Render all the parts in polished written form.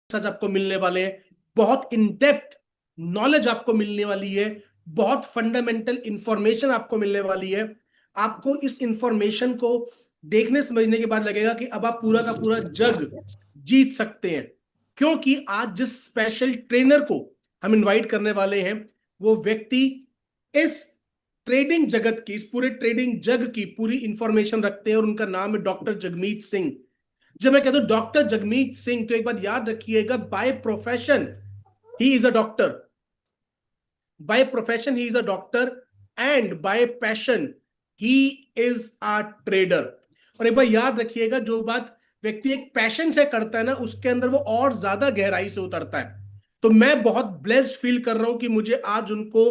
आज आपको मिलने वाले हैं, बहुत इन डेप्थ नॉलेज आपको मिलने वाली है, बहुत फंडामेंटल इंफॉर्मेशन आपको मिलने वाली है। आपको इस इंफॉर्मेशन को देखने समझने के बाद लगेगा कि अब आप पूरा का पूरा जग जीत सकते हैं, क्योंकि आज जिस स्पेशल ट्रेनर को हम इनवाइट करने वाले हैं, वो व्यक्ति इस ट्रेडिंग जगत की, इस पूरे ट्रेडिंग जग की पूरी इंफॉर्मेशन रखते हैं, और उनका नाम है डॉक्टर जगमीत सिंह। जब मैं कहता हूं डॉक्टर जगमीत सिंह, तो एक बात याद रखिएगा, by profession he is a doctor, by profession he is a doctor, and bye passion he is a trader. और एक बार याद रखिएगा, जो बात व्यक्ति एक पैशन से करता है ना, उसके अंदर वो और ज्यादा गहराई से उतरता है। तो मैं बहुत ब्लेस्ड फील कर रहा हूं कि मुझे आज उनको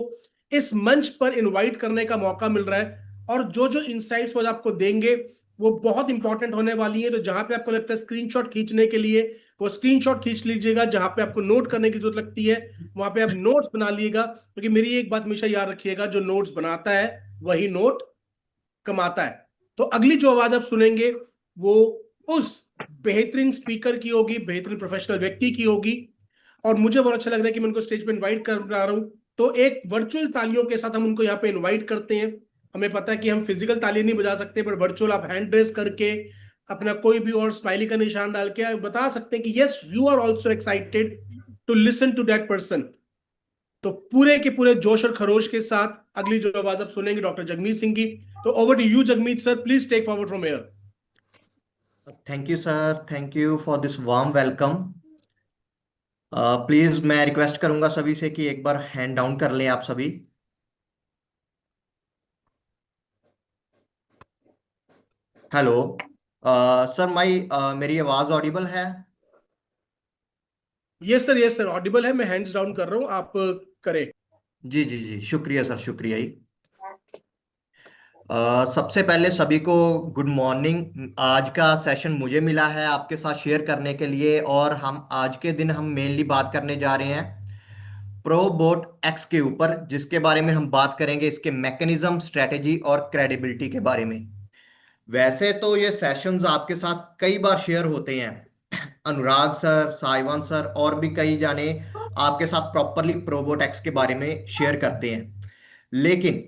इस मंच पर इनवाइट करने का मौका मिल रहा है, और जो जो इंसाइट्स वो आपको देंगे वो बहुत इंपॉर्टेंट होने वाली है। तो जहां पे आपको लगता है स्क्रीनशॉट खींचने के लिए, वो स्क्रीनशॉट खींच लीजिएगा। जहां पे आपको नोट करने की जरूरत लगती है, वहां पे आप नोट्स बना लीजिएगा, क्योंकि मेरी एक बात हमेशा याद रखिएगा, जो नोट्स बनाता है वही नोट कमाता है। तो अगली जो आवाज आप सुनेंगे, वो उस बेहतरीन स्पीकर की होगी, बेहतरीन प्रोफेशनल व्यक्ति की होगी। और मुझे बहुत अच्छा लग रहा है कि मैं उनको स्टेज पे इनवाइट कर रहा हूं। तो एक वर्चुअल तालियों के साथ हम उनको यहाँ पे इनवाइट करते हैं। हमें पता है कि हम फिजिकल ताली नहीं बजा सकते, पर वर्चुअल आप हैंड रेस करके अपना कोई भी और स्माइली का निशान डाल के आप बता सकते हैं कि yes, you are also excited to listen to that person. तो पूरे के पूरे जोश और खरोश के साथ अगली जो आवाज आप सुनेंगे डॉक्टर जगमीत सिंह की। तो over to you Jagmeet sir, please take forward from here. Thank you sir, thank you for this warm welcome. Please मैं रिक्वेस्ट करूंगा सभी से कि एक बार हैंड डाउन कर लें आप सभी। हेलो सर, मेरी आवाज ऑडिबल है? Yes sir, yes sir, Audible है। मैं हैंड्स डाउन कर रहा हूं, आप करें। जी जी जी, शुक्रिया सर, शुक्रिया ही। सबसे पहले सभी को गुड मॉर्निंग। आज का सेशन मुझे मिला है आपके साथ शेयर करने के लिए, और हम आज के दिन हम मेनली बात करने जा रहे हैं प्रोबोट एक्स के ऊपर, जिसके बारे में हम बात करेंगे इसके मैकेनिज्म, स्ट्रेटेजी और क्रेडिबिलिटी के बारे में। वैसे तो ये सेशंस आपके साथ कई बार शेयर होते हैं, अनुराग सर, साइवान सर और भी कई जाने आपके साथ प्रॉपरली प्रोबोटेक्स के बारे में शेयर करते हैं। लेकिन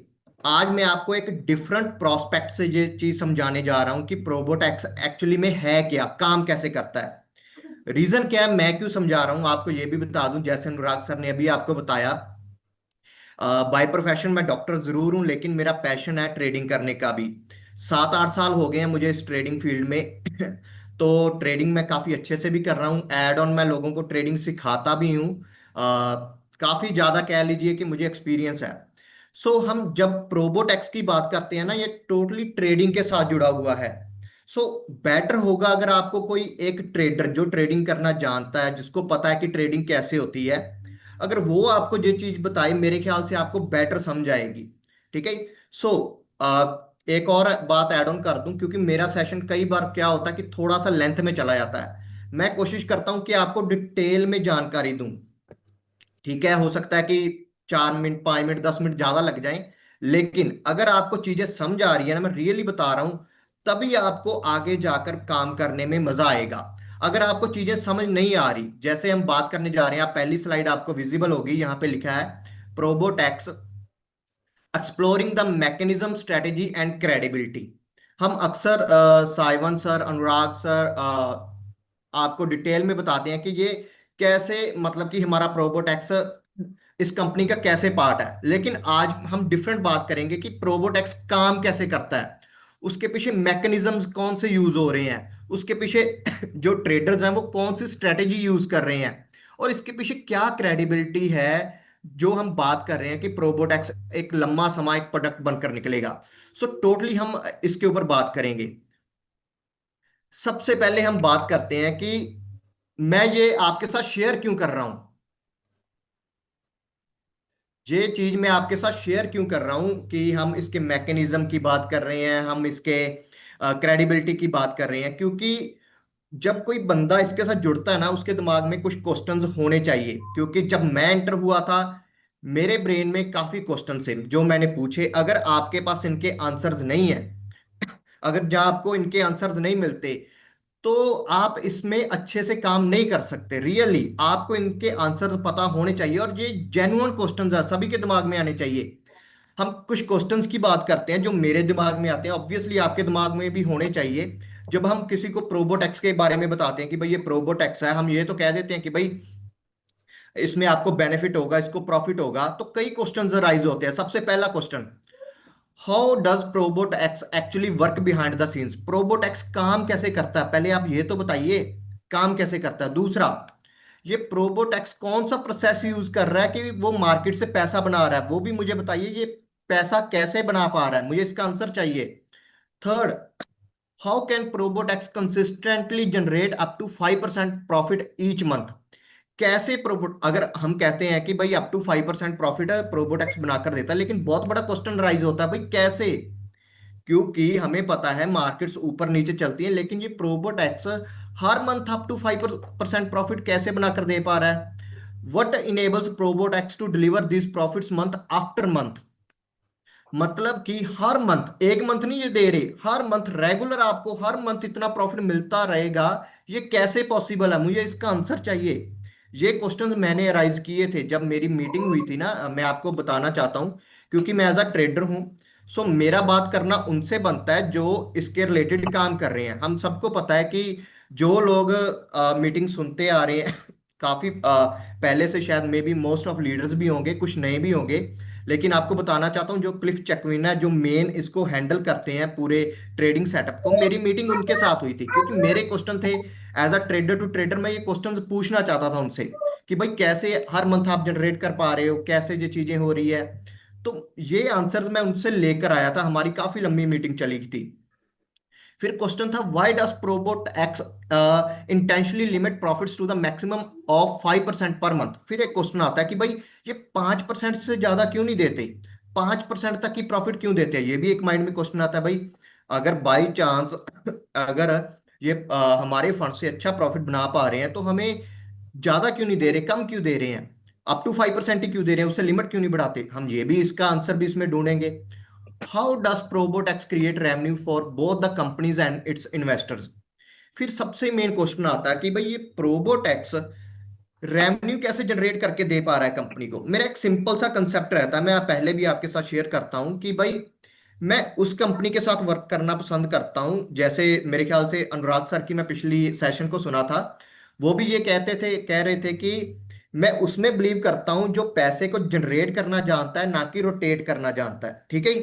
आज मैं आपको एक डिफरेंट प्रोस्पेक्ट से ये चीज समझाने जा रहा हूं कि प्रोबोटेक्स एक्चुअली में है क्या, काम कैसे करता है। रीजन क्या है, मैं क्यों समझा रहा हूं आपको, ये भी बता दूं। जैसे अनुराग सर ने अभी आपको बताया, बाय प्रोफेशन मैं डॉक्टर जरूर हूं, लेकिन मेरा पैशन है ट्रेडिंग करने का भी। 7-8 साल हो गए हैं मुझे इस ट्रेडिंग फील्ड में। तो ट्रेडिंग मैं काफी अच्छे से भी कर रहा हूँ, एड ऑन मैं लोगों को ट्रेडिंग सिखाता भी हूँ। काफी ज्यादा कह लीजिए कि मुझे एक्सपीरियंस है। सो हम जब प्रोबोटेक्स की बात करते हैं ना, ये टोटली ट्रेडिंग के साथ जुड़ा हुआ है। सो बेटर होगा अगर आपको कोई एक ट्रेडर जो ट्रेडिंग करना जानता है, जिसको पता है कि ट्रेडिंग कैसे होती है, अगर वो आपको ये चीज बताए, मेरे ख्याल से आपको बेटर समझ आएगी। ठीक है। सो एक और बात ऐड ऑन कर दूं, क्योंकि मेरा सेशन कई बार क्या होता है कि थोड़ा सा लेंथ में चला जाता है। मैं कोशिश करता हूं कि आपको डिटेल में जानकारी दूं। ठीक है, हो सकता है कि 4 मिनट, 5 मिनट, 10 मिनट ज्यादा लग जाएं, लेकिन अगर आपको चीजें समझ आ रही है ना, मैं रियली बता रहा हूं, तभी आपको आगे जाकर काम करने में मजा आएगा। अगर आपको चीजें समझ नहीं आ रही, जैसे हम बात करने जा रहे हैं, आप पहली स्लाइड आपको विजिबल होगी, यहाँ पे लिखा है ProbotX exploring the mechanism, strategy and credibility. हम अक्सर साइवन सर, अनुराग सर आपको डिटेल में बताते हैं कि ये कैसे, मतलब कि हमारा प्रोबोटेक्स इस कंपनी का कैसे पार्ट है। लेकिन आज हम डिफरेंट बात करेंगे कि प्रोबोटेक्स काम कैसे करता है, उसके पीछे मैकेनिज्म्स कौन से यूज हो रहे हैं, उसके पीछे जो ट्रेडर्स हैं वो कौन सी स्ट्रेटेजी यूज कर रहे हैं, और इसके पीछे क्या क्रेडिबिलिटी है जो हम बात कर रहे हैं कि प्रोबोटेक्स एक लंबा समय एक प्रोडक्ट बनकर निकलेगा। सो टोटली हम इसके ऊपर बात करेंगे। सबसे पहले हम बात करते हैं कि मैं ये आपके साथ शेयर क्यों कर रहा हूं। ये चीज मैं आपके साथ शेयर क्यों कर रहा हूं कि हम इसके मैकेनिज्म की बात कर रहे हैं, हम इसके क्रेडिबिलिटी की बात कर रहे हैं, क्योंकि जब कोई बंदा इसके साथ जुड़ता है ना, उसके दिमाग में कुछ क्वेश्चंस होने चाहिए। क्योंकि जब मैं एंटर हुआ था, मेरे ब्रेन में काफी क्वेश्चन थे जो मैंने पूछे। अगर आपके पास इनके आंसर्स नहीं है, अगर जहां आपको इनके आंसर्स नहीं मिलते, तो आप इसमें अच्छे से काम नहीं कर सकते। रियली आपको इनके आंसर पता होने चाहिए, और ये जेन्युइन क्वेश्चंस है, सभी के दिमाग में आने चाहिए। हम कुछ क्वेश्चंस की बात करते हैं जो मेरे दिमाग में आते हैं, ऑब्वियसली आपके दिमाग में भी होने चाहिए। जब हम किसी को प्रोबोटेक्स के बारे में बताते हैं कि भाई ये प्रोबोटेक्स है, हम ये तो कह देते हैं कि भाई इसमें आपको बेनिफिट होगा, इसको प्रॉफिट होगा, तो कई क्वेश्चंस राइज होते हैं। सबसे पहला question, how does Probot X actually work behind the scenes? Probot X काम कैसे करता है, पहले आप ये तो बताइए, काम कैसे करता है। दूसरा, ये प्रोबोट एक्स कौन सा प्रोसेस यूज कर रहा है कि वो मार्केट से पैसा बना रहा है, वो भी मुझे बताइए। ये पैसा कैसे बना पा रहा है, मुझे इसका आंसर चाहिए। Third, how can Probot X consistently generate up to 5% profit each month? कैसे प्रोबोट, अगर हम कहते हैं कि भाई अप टू 5% प्रॉफिट है प्रोबोट एक्स बनाकर देता है, लेकिन बहुत बड़ा क्वेश्चन राइज होता है, भाई कैसे? क्योंकि हमें पता है मार्केट्स ऊपर नीचे चलती हैं, लेकिन ये प्रोबोट एक्स हर मंथ अप टू 5% प्रॉफिट कैसे बनाकर दे पा रहा है? What enables Probot X to deliver this profits month after month? मतलब कि हर मंथ, एक मंथ नहीं ये दे रहे, हर मंथ रेगुलर आपको हर मंथ इतना प्रॉफिट मिलता रहेगा, ये कैसे पॉसिबल है? मुझे इसका आंसर चाहिए। ये क्वेश्चंस मैंने अराइज किए थे जब मेरी मीटिंग हुई थी ना, मैं आपको बताना चाहता हूँ। क्योंकि मैं एज अ ट्रेडर हूँ, सो मेरा बात करना उनसे बनता है जो इसके रिलेटेड काम कर रहे हैं। हम सबको पता है कि जो लोग मीटिंग सुनते आ रहे हैं काफी पहले से, शायद may be most of leaders भी होंगे, कुछ नए भी होंगे। लेकिन आपको बताना चाहता हूँ जो क्लिफ चैकविन है, जो मेन इसको हैंडल करते हैं पूरे ट्रेडिंग सेटअप को, मेरी मीटिंग उनके साथ हुई थी। क्योंकि मेरे क्वेश्चन थे as a trader to trader, मैं ये क्वेश्चन पूछना चाहता था उनसे कि भाई कैसे हर मंथ आप जनरेट कर पा रहे हो, कैसे ये चीजें हो रही है। तो ये आंसर्स मैं उनसे लेकर आया था, हमारी काफी लंबी मीटिंग चली थी। फिर क्वेश्चन था, why does Probot X intentionally limit profits to the maximum of 5% per month? फिर एक क्वेश्चन आता है कि भाई ये 5% से ज्यादा क्यों नहीं देते, 5% तक की प्रॉफिट क्यों देते हैं? ये भी एक माइंड में क्वेश्चन आता है भाई। अगर बाई चांस अगर ये हमारे फंड से अच्छा प्रॉफिट बना पा रहे हैं, तो हमें ज्यादा क्यों नहीं दे रहे, कम क्यों दे रहे हैं, अप टू 5% ही क्यों दे रहे हैं, उससे लिमिट क्यों नहीं बढ़ाते? हम ये भी, इसका आंसर भी इसमें ढूंढेंगे। How does ProbotX create revenue for both the companies and its investors? फिर सबसे मेन क्वेश्चन आता है कि भाई ये प्रोबोटेक्स रेवेन्यू कैसे जनरेट करके दे पा रहा है कंपनी को। मेरा एक सिंपल सा कंसेप्ट रहता है, मैं पहले भी आपके साथ शेयर करता हूं कि भाई मैं उस कंपनी के साथ वर्क करना पसंद करता हूं, जैसे मेरे ख्याल से अनुराग सर की मैं पिछली सेशन को सुना था, वो भी ये कहते थे, कह रहे थे कि मैं उसमें बिलीव करता हूं जो पैसे को जनरेट करना जानता है, ना कि रोटेट करना जानता है। ठीक है,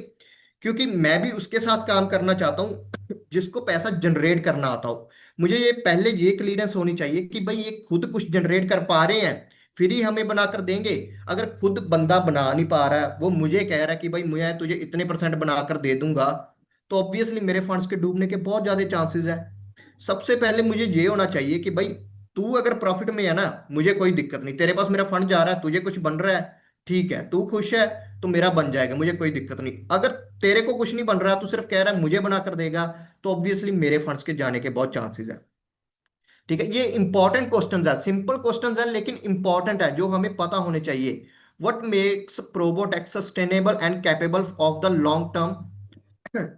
क्योंकि मैं भी उसके साथ काम करना चाहता हूँ जिसको पैसा जनरेट करना आता हो। मुझे ये पहले ये क्लियरेंस होनी चाहिए कि भाई ये खुद कुछ जनरेट कर पा रहे हैं, फिर ही हमें बनाकर देंगे। अगर खुद बंदा बना नहीं पा रहा है, वो मुझे कह रहा है कि भाई मैं तुझे इतने परसेंट बनाकर दे दूंगा, तो ऑब्वियसली मेरे फंड्स के डूबने के बहुत ज्यादा चांसेस है। सबसे पहले मुझे ये होना चाहिए कि भाई तू अगर प्रॉफिट में है ना, मुझे कोई दिक्कत नहीं, तेरे पास मेरा फंड जा रहा है, तुझे कुछ बन रहा है, ठीक है, तू खुश है तो मेरा बन जाएगा, मुझे कोई दिक्कत नहीं। अगर तेरे को कुछ नहीं बन रहा, तू सिर्फ कह रहा है मुझे बना कर देगा, तो ऑब्वियसली मेरे फंड्स के जाने के बहुत चांसेस है। ठीक है, ये इंपॉर्टेंट क्वेश्चंस है, सिंपल क्वेश्चंस है लेकिन इंपॉर्टेंट है, जो हमें पता होने चाहिए। What makes ProbotX sustainable and capable of the long term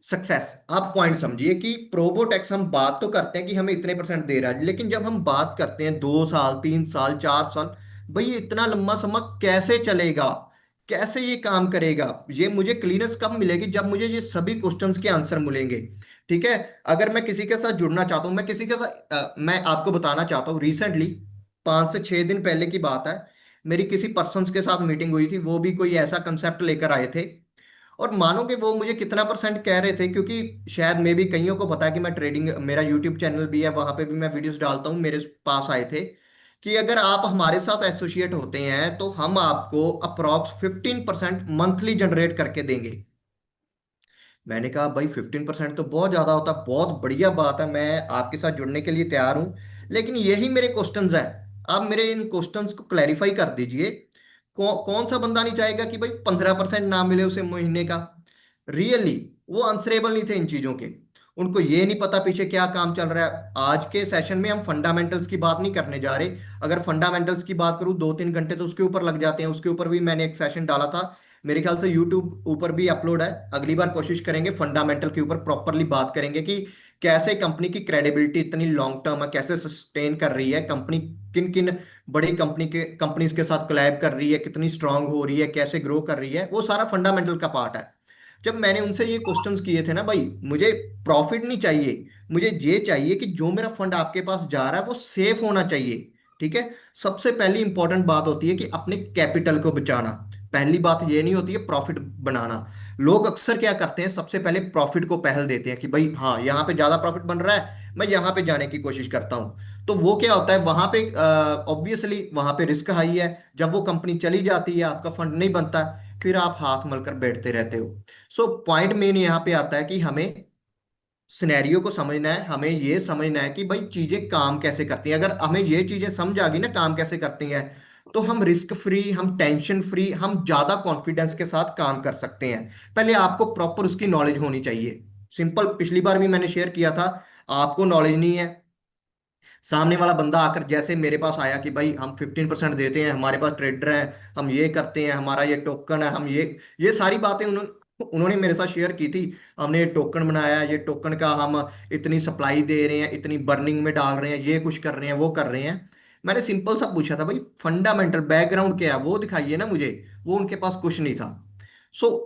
success? आप पॉइंट समझिए कि प्रोबोटेक्स, हम बात तो करते हैं कि हमें इतने परसेंट दे रहा है, लेकिन जब हम बात करते हैं 2 साल, 3 साल, 4 साल, भाई ये इतना लंबा समय कैसे चलेगा, कैसे ये काम करेगा? ये मुझे क्लियरेंस कब मिलेगी, जब मुझे ये सभी क्वेश्चंस के आंसर मिलेंगे। ठीक है, अगर मैं किसी के साथ जुड़ना चाहता हूँ, मैं किसी के साथ मैं आपको बताना चाहता हूँ, रिसेंटली 5 से 6 दिन पहले की बात है, मेरी किसी पर्सन के साथ मीटिंग हुई थी, वो भी कोई ऐसा कंसेप्ट लेकर आए थे। और मानो कि वो मुझे कितना परसेंट कह रहे थे, क्योंकि शायद मे भी कईयों को पता है कि मैं ट्रेडिंग, मेरा यूट्यूब चैनल भी है, वहां पे भी मैं वीडियोस डालता हूँ, मेरे पास आए थे कि अगर आप हमारे साथ एसोसिएट होते हैं तो हम आपको अप्रॉक्स 15% मंथली जनरेट करके देंगे। मैंने कहा भाई 15% तो बहुत ज्यादा होता, बहुत बढ़िया बात है, मैं आपके साथ जुड़ने के लिए तैयार हूं, लेकिन यही मेरे क्वेश्चंस हैं। आप मेरे इन क्वेश्चंस को क्लैरिफाई कर दीजिए। कौन सा बंदा नहीं चाहेगा कि भाई 15% ना मिले उसे महीने का? रियली वो आंसरेबल नहीं थे इन चीजों के, उनको ये नहीं पता पीछे क्या काम चल रहा है। आज के सेशन में हम फंडामेंटल्स की बात नहीं करने जा रहे, अगर फंडामेंटल्स की बात करूं 2-3 घंटे तो उसके ऊपर लग जाते हैं, उसके ऊपर भी मैंने एक सेशन डाला था। मेरे ख्याल से यूट्यूब ऊपर भी अपलोड है। अगली बार कोशिश करेंगे फंडामेंटल के ऊपर प्रॉपरली बात करेंगे कि कैसे कंपनी की क्रेडिबिलिटी इतनी लॉन्ग टर्म है, कैसे सस्टेन कर रही है कंपनी, किन किन बड़ी कंपनीज के साथ कोलैब कर रही है, कितनी स्ट्रांग हो रही है, कैसे ग्रो कर रही है, वो सारा फंडामेंटल का पार्ट है। जब मैंने उनसे ये क्वेश्चंस किए थे ना भाई, मुझे प्रॉफिट नहीं चाहिए, मुझे ये चाहिए कि जो मेरा फंड आपके पास जा रहा है वो सेफ होना चाहिए। ठीक है। सबसे पहली इंपॉर्टेंट बात होती है कि अपने कैपिटल को बचाना। पहली बात ये नहीं होती है प्रॉफिट बनाना। लोग अक्सर क्या करते हैं, सबसे पहले प्रॉफिट को पहल देते हैं कि भाई हाँ यहाँ पे ज्यादा प्रॉफिट बन रहा है, मैं यहाँ पे जाने की कोशिश करता हूँ। तो वो क्या होता है, वहां पे ऑब्वियसली वहां पे रिस्क हाई है। जब वो कंपनी चली जाती है, आपका फंड नहीं बनता, फिर आप हाथ मलकर बैठते रहते हो। सो पॉइंट मेन यहाँ पे आता है कि हमें सिनेरियो को समझना है, हमें ये समझना है कि भाई चीजें काम कैसे करती हैं। अगर हमें ये चीजें समझ आ गई ना काम कैसे करती हैं, तो हम रिस्क फ्री, हम टेंशन फ्री, हम ज्यादा कॉन्फिडेंस के साथ काम कर सकते हैं। पहले आपको प्रॉपर उसकी नॉलेज होनी चाहिए। सिंपल, पिछली बार भी मैंने शेयर किया था, आपको नॉलेज नहीं है, सामने वाला बंदा आकर जैसे मेरे पास आया कि भाई हम 15% देते हैं, हमारे पास ट्रेडर हैं, हम ये करते हैं, हमारा ये टोकन है, हम ये सारी बातें उन्होंने उन्होंने मेरे साथ शेयर की थी। हमने ये टोकन बनाया, ये टोकन का हम इतनी सप्लाई दे रहे हैं, इतनी बर्निंग में डाल रहे हैं, ये कुछ कर रहे हैं, वो कर रहे हैं। मैंने सिंपल सा पूछा था भाई फंडामेंटल बैकग्राउंड क्या है वो दिखाइए ना मुझे। वो उनके पास कुछ नहीं था।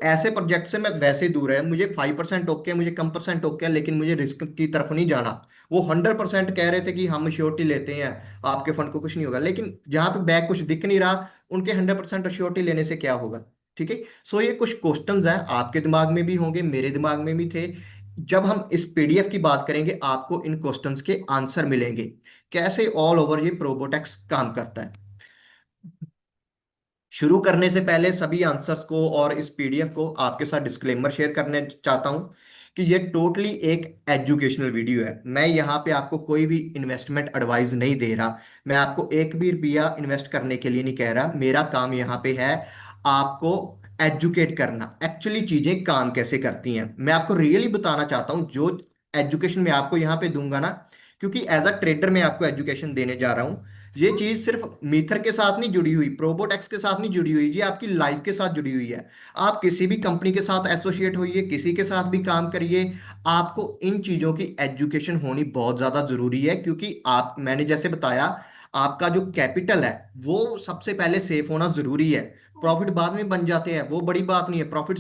ऐसे प्रोजेक्ट से मैं वैसे दूर है, मुझे 5% ओके है, मुझे कम परसेंट ओके है, लेकिन मुझे रिस्क की तरफ नहीं जाना। वो 100% कह रहे थे कि हम श्योरिटी लेते हैं, आपके फंड को कुछ नहीं होगा, लेकिन जहां पे बैक कुछ दिख नहीं रहा, उनके 100% श्योरिटी लेने से क्या होगा। ठीक है। ये कुछ क्वेश्चंस हैं, आपके दिमाग में भी होंगे, मेरे दिमाग में भी थे। जब हम इस पीडीएफ की बात करेंगे, आपको इन क्वेश्चंस के आंसर मिलेंगे, कैसे ऑल ओवर ये प्रोबोटेक्स काम करता है। शुरू करने से पहले सभी आंसर्स को और इस पीडीएफ को आपके साथ डिस्क्लेमर शेयर करने चाहता हूं कि ये टोटली एक एजुकेशनल वीडियो है। मैं यहाँ पे आपको कोई भी इन्वेस्टमेंट एडवाइस नहीं दे रहा, मैं आपको एक भी रुपया इन्वेस्ट करने के लिए नहीं कह रहा। मेरा काम यहाँ पे है आपको एजुकेट करना, एक्चुअली चीजें काम कैसे करती हैं। मैं आपको रियली बताना चाहता हूँ जो एजुकेशन मैं आपको यहाँ पे दूंगा ना, क्योंकि एज अ ट्रेडर मैं आपको एजुकेशन देने जा रहा हूँ। ये चीज सिर्फ मीथर के साथ नहीं जुड़ी हुई, प्रोबोटेक्स के साथ नहीं जुड़ी हुई, ये आपकी लाइफ के साथ जुड़ी हुई है। आप किसी भी कंपनी के साथ एसोसिएट होइए, किसी के साथ भी काम करिए, आपको इन चीजों की एजुकेशन होनी बहुत ज्यादा जरूरी है। क्योंकि आप, मैंने जैसे बताया, आपका जो कैपिटल है वो सबसे पहले सेफ होना जरूरी है। प्रॉफिट बाद में बन जाते हैं, वो बड़ी बात नहीं है, प्रॉफिट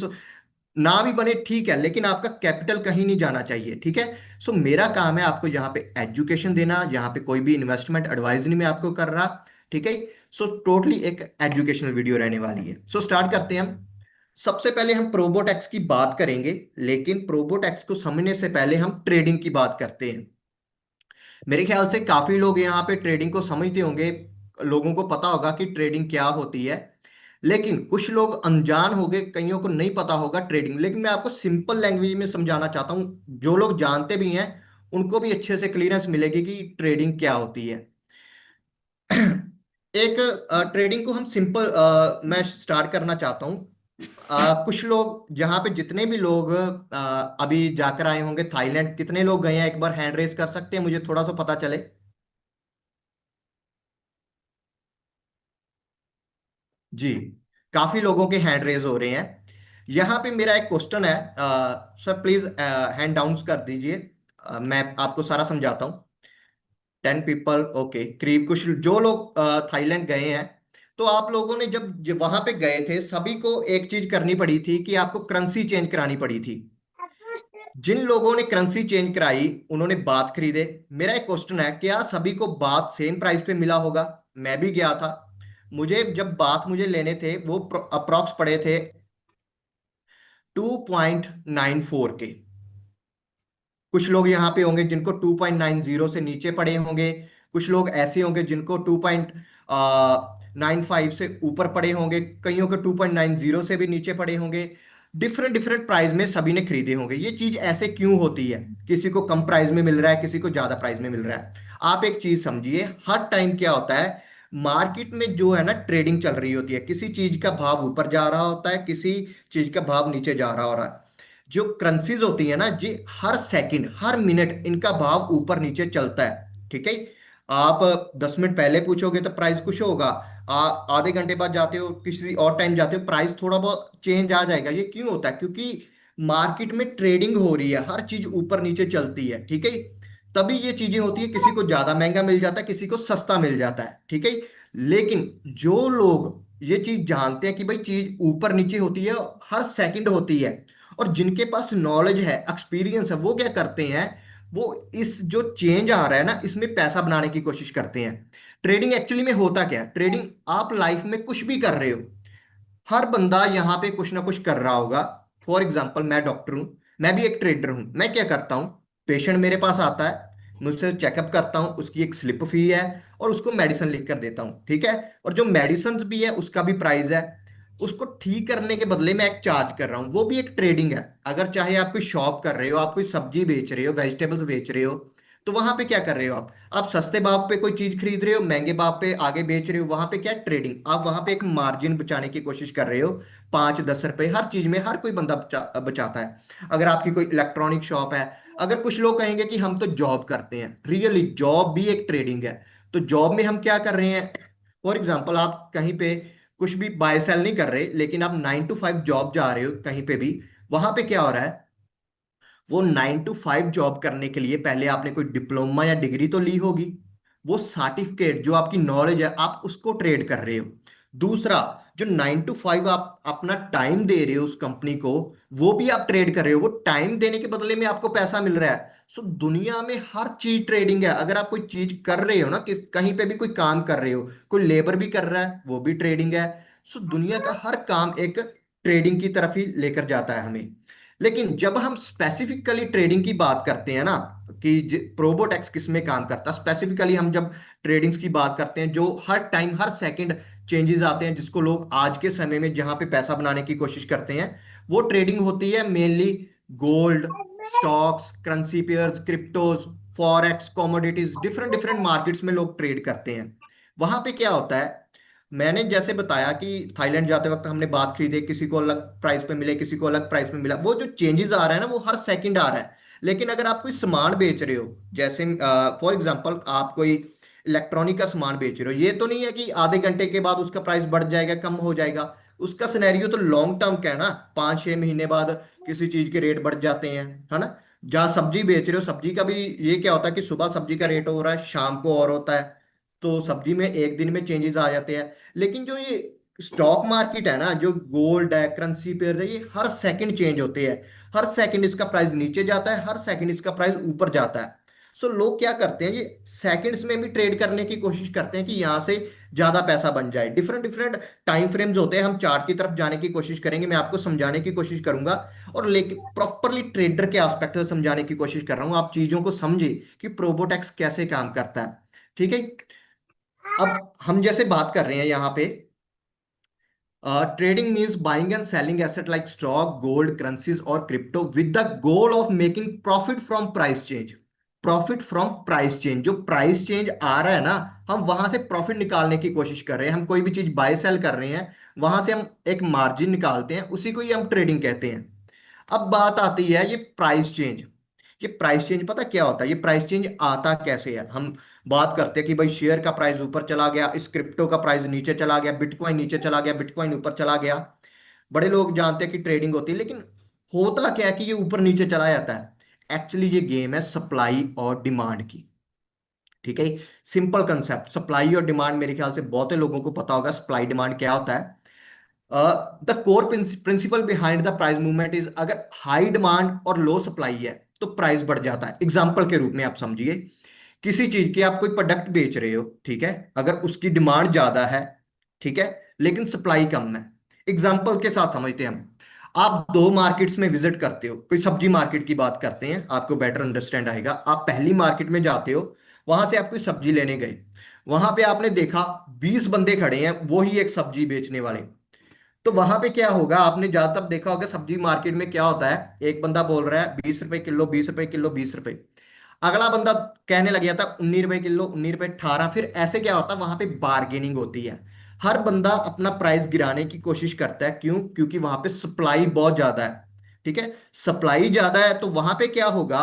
ना भी बने ठीक है, लेकिन आपका कैपिटल कहीं नहीं जाना चाहिए। ठीक है। मेरा काम है आपको यहाँ पे एजुकेशन देना, यहाँ पे कोई भी इन्वेस्टमेंट एडवाइस नहीं मैं आपको कर रहा। ठीक है। टोटली एक एजुकेशनल वीडियो रहने वाली है। स्टार्ट करते हैं हम। सबसे पहले हम प्रोबोटेक्स की बात करेंगे, लेकिन प्रोबोटेक्स को समझने से पहले हम ट्रेडिंग की बात करते हैं। मेरे ख्याल से काफी लोग यहाँ पे ट्रेडिंग को समझते होंगे, लोगों को पता होगा कि ट्रेडिंग क्या होती है, लेकिन कुछ लोग अनजान हो गए, कईयों को नहीं पता होगा ट्रेडिंग। लेकिन मैं आपको सिंपल लैंग्वेज में समझाना चाहता हूँ, जो लोग जानते भी हैं उनको भी अच्छे से क्लियरेंस मिलेगी कि ट्रेडिंग क्या होती है। एक ट्रेडिंग को हम सिंपल, मैं स्टार्ट करना चाहता हूँ। कुछ लोग, जहाँ पे जितने भी लोग अभी जाकर आए होंगे थाईलैंड, कितने लोग गए हैं, एक बार हैंड रेस कर सकते हैं, मुझे थोड़ा सा पता चले। जी, काफी लोगों के हैंड रेज हो रहे हैं। यहाँ पे मेरा एक क्वेश्चन है, सर प्लीज हैंड डाउन कर दीजिए, मैं आपको सारा समझाता हूँ। 10 पीपल, ओके, करीब कुछ जो लोग थाईलैंड गए हैं, तो आप लोगों ने जब वहां पे गए थे, सभी को एक चीज करनी पड़ी थी कि आपको करेंसी चेंज करानी पड़ी थी। जिन लोगों ने करेंसी चेंज कराई, उन्होंने बात खरीदे। मेरा एक क्वेश्चन है, क्या सभी को बात सेम प्राइस पे मिला होगा। मैं भी गया था, मुझे जब बात मुझे लेने थे वो अप्रॉक्स पड़े थे 2.94 के। कुछ लोग यहाँ पे होंगे जिनको 2.90 से नीचे पड़े होंगे, कुछ लोग ऐसे होंगे जिनको 2.95 से ऊपर पड़े होंगे, कईयों को 2.90 से भी नीचे पड़े होंगे। डिफरेंट डिफरेंट प्राइस में सभी ने खरीदे होंगे। ये चीज ऐसे क्यों होती है, किसी को कम प्राइस में मिल रहा है, किसी को ज्यादा प्राइस में मिल रहा है। आप एक चीज समझिए, हर टाइम क्या होता है, मार्केट में जो है ना ट्रेडिंग चल रही होती है, किसी चीज का भाव ऊपर जा रहा होता है, किसी चीज का भाव नीचे जा रहा हो रहा है। जो करेंसीज होती है ना जी, हर सेकंड हर मिनट इनका भाव ऊपर नीचे चलता है। ठीक है। आप 10 मिनट पहले पूछोगे तो प्राइस कुछ होगा, आधे घंटे बाद जाते हो, किसी और टाइम जाते हो, प्राइस थोड़ा बहुत चेंज आ जाएगा। ये क्यों होता है? क्योंकि मार्केट में ट्रेडिंग हो रही है, हर चीज ऊपर नीचे चलती है, ठीक है। तभी ये चीजें होती है, किसी को ज्यादा महंगा मिल जाता है, किसी को सस्ता मिल जाता है, ठीक है। लेकिन जो लोग ये चीज जानते हैं कि भाई चीज ऊपर नीचे होती है, हर सेकंड होती है, और जिनके पास नॉलेज है, एक्सपीरियंस है, वो क्या करते हैं, वो इस जो चेंज आ रहा है ना, इसमें पैसा बनाने की कोशिश करते हैं। ट्रेडिंग एक्चुअली में होता क्या है? ट्रेडिंग, आप लाइफ में कुछ भी कर रहे हो, हर बंदा यहाँ पे कुछ ना कुछ कर रहा होगा। फॉर एग्जाम्पल, मैं डॉक्टर हूँ, मैं भी एक ट्रेडर हूँ। मैं क्या करता हूँ, पेशेंट मेरे पास आता है, मुझसे चेकअप करता हूँ, उसकी एक स्लिप फी है, और उसको मेडिसिन लिख कर देता हूँ, ठीक है। और जो मेडिसिन भी है उसका भी प्राइस है, उसको ठीक करने के बदले में एक चार्ज कर रहा हूँ, वो भी एक ट्रेडिंग है। अगर चाहे आप कोई शॉप कर रहे हो, आप कोई सब्जी बेच रहे हो, वेजिटेबल्स बेच रहे हो, तो वहां पे क्या कर रहे हो आप सस्ते भाव पे कोई चीज खरीद रहे हो, महंगे भाव पे आगे बेच रहे हो, वहां पे क्या ट्रेडिंग, आप वहां पे एक मार्जिन बचाने की कोशिश कर रहे हो। 5-10 रुपए हर चीज में हर कोई बंदा बचाता है। अगर आपकी कोई इलेक्ट्रॉनिक शॉप है, अगर कुछ लोग कहेंगे कि हम तो जॉब करते हैं, रियली जॉब भी एक ट्रेडिंग है। तो जॉब में हम क्या कर रहे हैं, फॉर एग्जाम्पल आप कहीं पे कुछ भी बाय सेल नहीं कर रहे, लेकिन आप 9 to 5 जॉब जा रहे हो कहीं पे भी, वहां पे क्या हो रहा है, वो 9 to 5 जॉब करने के लिए पहले आपने कोई डिप्लोमा या डिग्री तो ली होगी, वो सर्टिफिकेट जो आपकी नॉलेज है आप उसको ट्रेड कर रहे हो। दूसरा, जो 9 to 5 आप अपना टाइम दे रहे हो उस कंपनी को, वो भी आप ट्रेड कर रहे हो, वो टाइम देने के बदले में आपको पैसा मिल रहा है। सो दुनिया में हर चीज ट्रेडिंग है। अगर आप कोई चीज कर रहे हो ना, किस कहीं पे भी कोई काम कर रहे हो, कोई लेबर भी कर रहा है, वो भी ट्रेडिंग है। सो दुनिया का हर काम एक ट्रेडिंग की तरफ ही लेकर जाता है हमें। लेकिन जब हम स्पेसिफिकली ट्रेडिंग की बात करते हैं ना, कि प्रोबोटेक्स किस में काम करता है, स्पेसिफिकली हम जब ट्रेडिंग्स की बात करते हैं, जो हर टाइम हर सेकंड चेंजेस आते हैं, जिसको लोग आज के समय में जहां पे पैसा बनाने की कोशिश करते हैं, वो ट्रेडिंग होती है mainly gold, stocks, currency pairs, cryptos, forex, commodities, different different markets में लोग ट्रेड करते हैं। वहां पे क्या होता है, मैंने जैसे बताया कि थाईलैंड जाते वक्त हमने बात खरीदे, किसी को अलग प्राइस पे मिले, किसी को अलग प्राइस पे मिला, वो जो चेंजेस आ रहा है ना, वो हर सेकंड आ रहा है। लेकिन अगर आप कोई सामान बेच रहे हो, जैसे फॉर एग्जांपल आप कोई इलेक्ट्रॉनिक का सामान बेच रहे हो, ये तो नहीं है कि आधे घंटे के बाद उसका प्राइस बढ़ जाएगा, कम हो जाएगा। उसका सिनेरियो तो लॉन्ग टर्म का है ना, 5-6 महीने बाद किसी चीज के रेट बढ़ जाते हैं, है ना। जहाँ सब्जी बेच रहे हो, सब्जी का भी ये क्या होता है कि सुबह सब्जी का रेट हो रहा है, शाम को और होता है, तो सब्जी में एक दिन में चेंजेस आ जाते हैं। लेकिन जो ये स्टॉक मार्केट है ना, जो गोल्ड है, करेंसी पेयर है, ये हर सेकंड चेंज होते हैं। हर सेकंड इसका प्राइस नीचे जाता है, हर सेकंड इसका प्राइस ऊपर जाता है। सो लोग क्या करते हैं, ये सेकंड्स में भी ट्रेड करने की कोशिश करते हैं कि यहां से ज्यादा पैसा बन जाए। डिफरेंट डिफरेंट टाइम फ्रेम्स होते हैं, हम चार्ट की तरफ जाने की कोशिश करेंगे, मैं आपको समझाने की कोशिश करूंगा, और लेकिन प्रॉपरली ट्रेडर के एस्पेक्ट से समझाने की कोशिश कर रहा हूं, आप चीजों को समझे कि प्रोबोटेक्स कैसे काम करता है, ठीक है। अब हम जैसे बात कर रहे हैं यहाँ पे, trading means buying and selling asset like stock, gold, currencies और crypto with the goal of making profit from price change. Profit from price change, जो प्राइस चेंज आ रहा है ना, हम वहां से प्रॉफिट निकालने की कोशिश कर रहे हैं। हम कोई भी चीज बाय सेल कर रहे हैं, वहां से हम एक मार्जिन निकालते हैं, उसी को ही हम ट्रेडिंग कहते हैं। अब बात आती है ये प्राइस चेंज। ये प्राइस चेंज पता क्या होता है, ये प्राइस चेंज आता कैसे है? हम बात करते हैं कि भाई शेयर का प्राइस ऊपर चला गया, इस क्रिप्टो का प्राइस नीचे चला गया, बिटकॉइन नीचे चला गया, बिटकॉइन ऊपर चला गया। बड़े लोग जानते हैं कि ट्रेडिंग होती है, लेकिन होता क्या है कि ये ऊपर नीचे चला जाता है। एक्चुअली ये गेम है सप्लाई और डिमांड की, ठीक है। सिंपल कंसेप्ट, सप्लाई और डिमांड, मेरे ख्याल से बहुत लोगों को पता होगा सप्लाई डिमांड क्या होता है। The core principle behind the price movement is, अगर हाई डिमांड और लो सप्लाई है तो प्राइस बढ़ जाता है। एग्जाम्पल के रूप में आप समझिए, किसी चीज के आप कोई प्रोडक्ट बेच रहे हो, ठीक है, अगर उसकी डिमांड ज्यादा है, ठीक है, लेकिन सप्लाई कम है। एग्जाम्पल के साथ समझते हैं हम, आप दो मार्केट्स में विजिट करते हो, कोई सब्जी मार्केट की बात करते हैं, आपको बेटर अंडरस्टैंड आएगा। आप पहली मार्केट में जाते हो, वहां से आप कोई सब्जी लेने गए, वहां पे आपने देखा 20 बंदे खड़े हैं, वो ही एक सब्जी बेचने वाले। तो वहां पे क्या होगा, आपने ज्यादातर देखा होगा सब्जी मार्केट में क्या होता है, एक बंदा बोल रहा है 20 रुपए किलो, 20 रुपए किलो, 20 रुपए, अगला बंदा कहने लग गया था 19 रुपए किलो, 19 रुपए 18, फिर ऐसे क्या होता है, वहां पे बार्गेनिंग होती है। हर बंदा अपना प्राइस गिराने की कोशिश करता है, क्यों? क्योंकि वहां पे सप्लाई बहुत ज्यादा है, ठीक है। सप्लाई ज्यादा है तो वहां पे क्या होगा,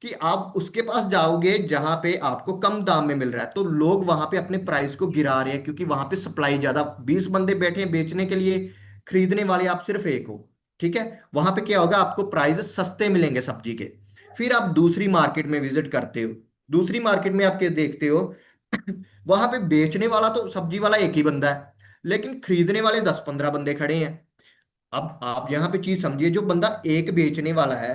कि आप उसके पास जाओगे जहां पे आपको कम दाम में मिल रहा है, तो लोग वहां पे अपने प्राइस को गिरा रहे हैं क्योंकि वहां पे सप्लाई ज्यादा, 20 बंदे बैठे हैं बेचने के लिए, खरीदने वाले आप सिर्फ एक हो। ठीक है, वहां पे क्या होगा, आपको प्राइस सस्ते मिलेंगे सब्जी के। फिर आप दूसरी मार्केट में विजिट करते हो, दूसरी मार्केट में आप क्या देखते हो, वहां पे बेचने वाला तो सब्जी वाला एक ही बंदा है, लेकिन खरीदने वाले 10-15 बंदे खड़े हैं। अब आप यहाँ पे चीज समझिए, जो बंदा एक बेचने वाला है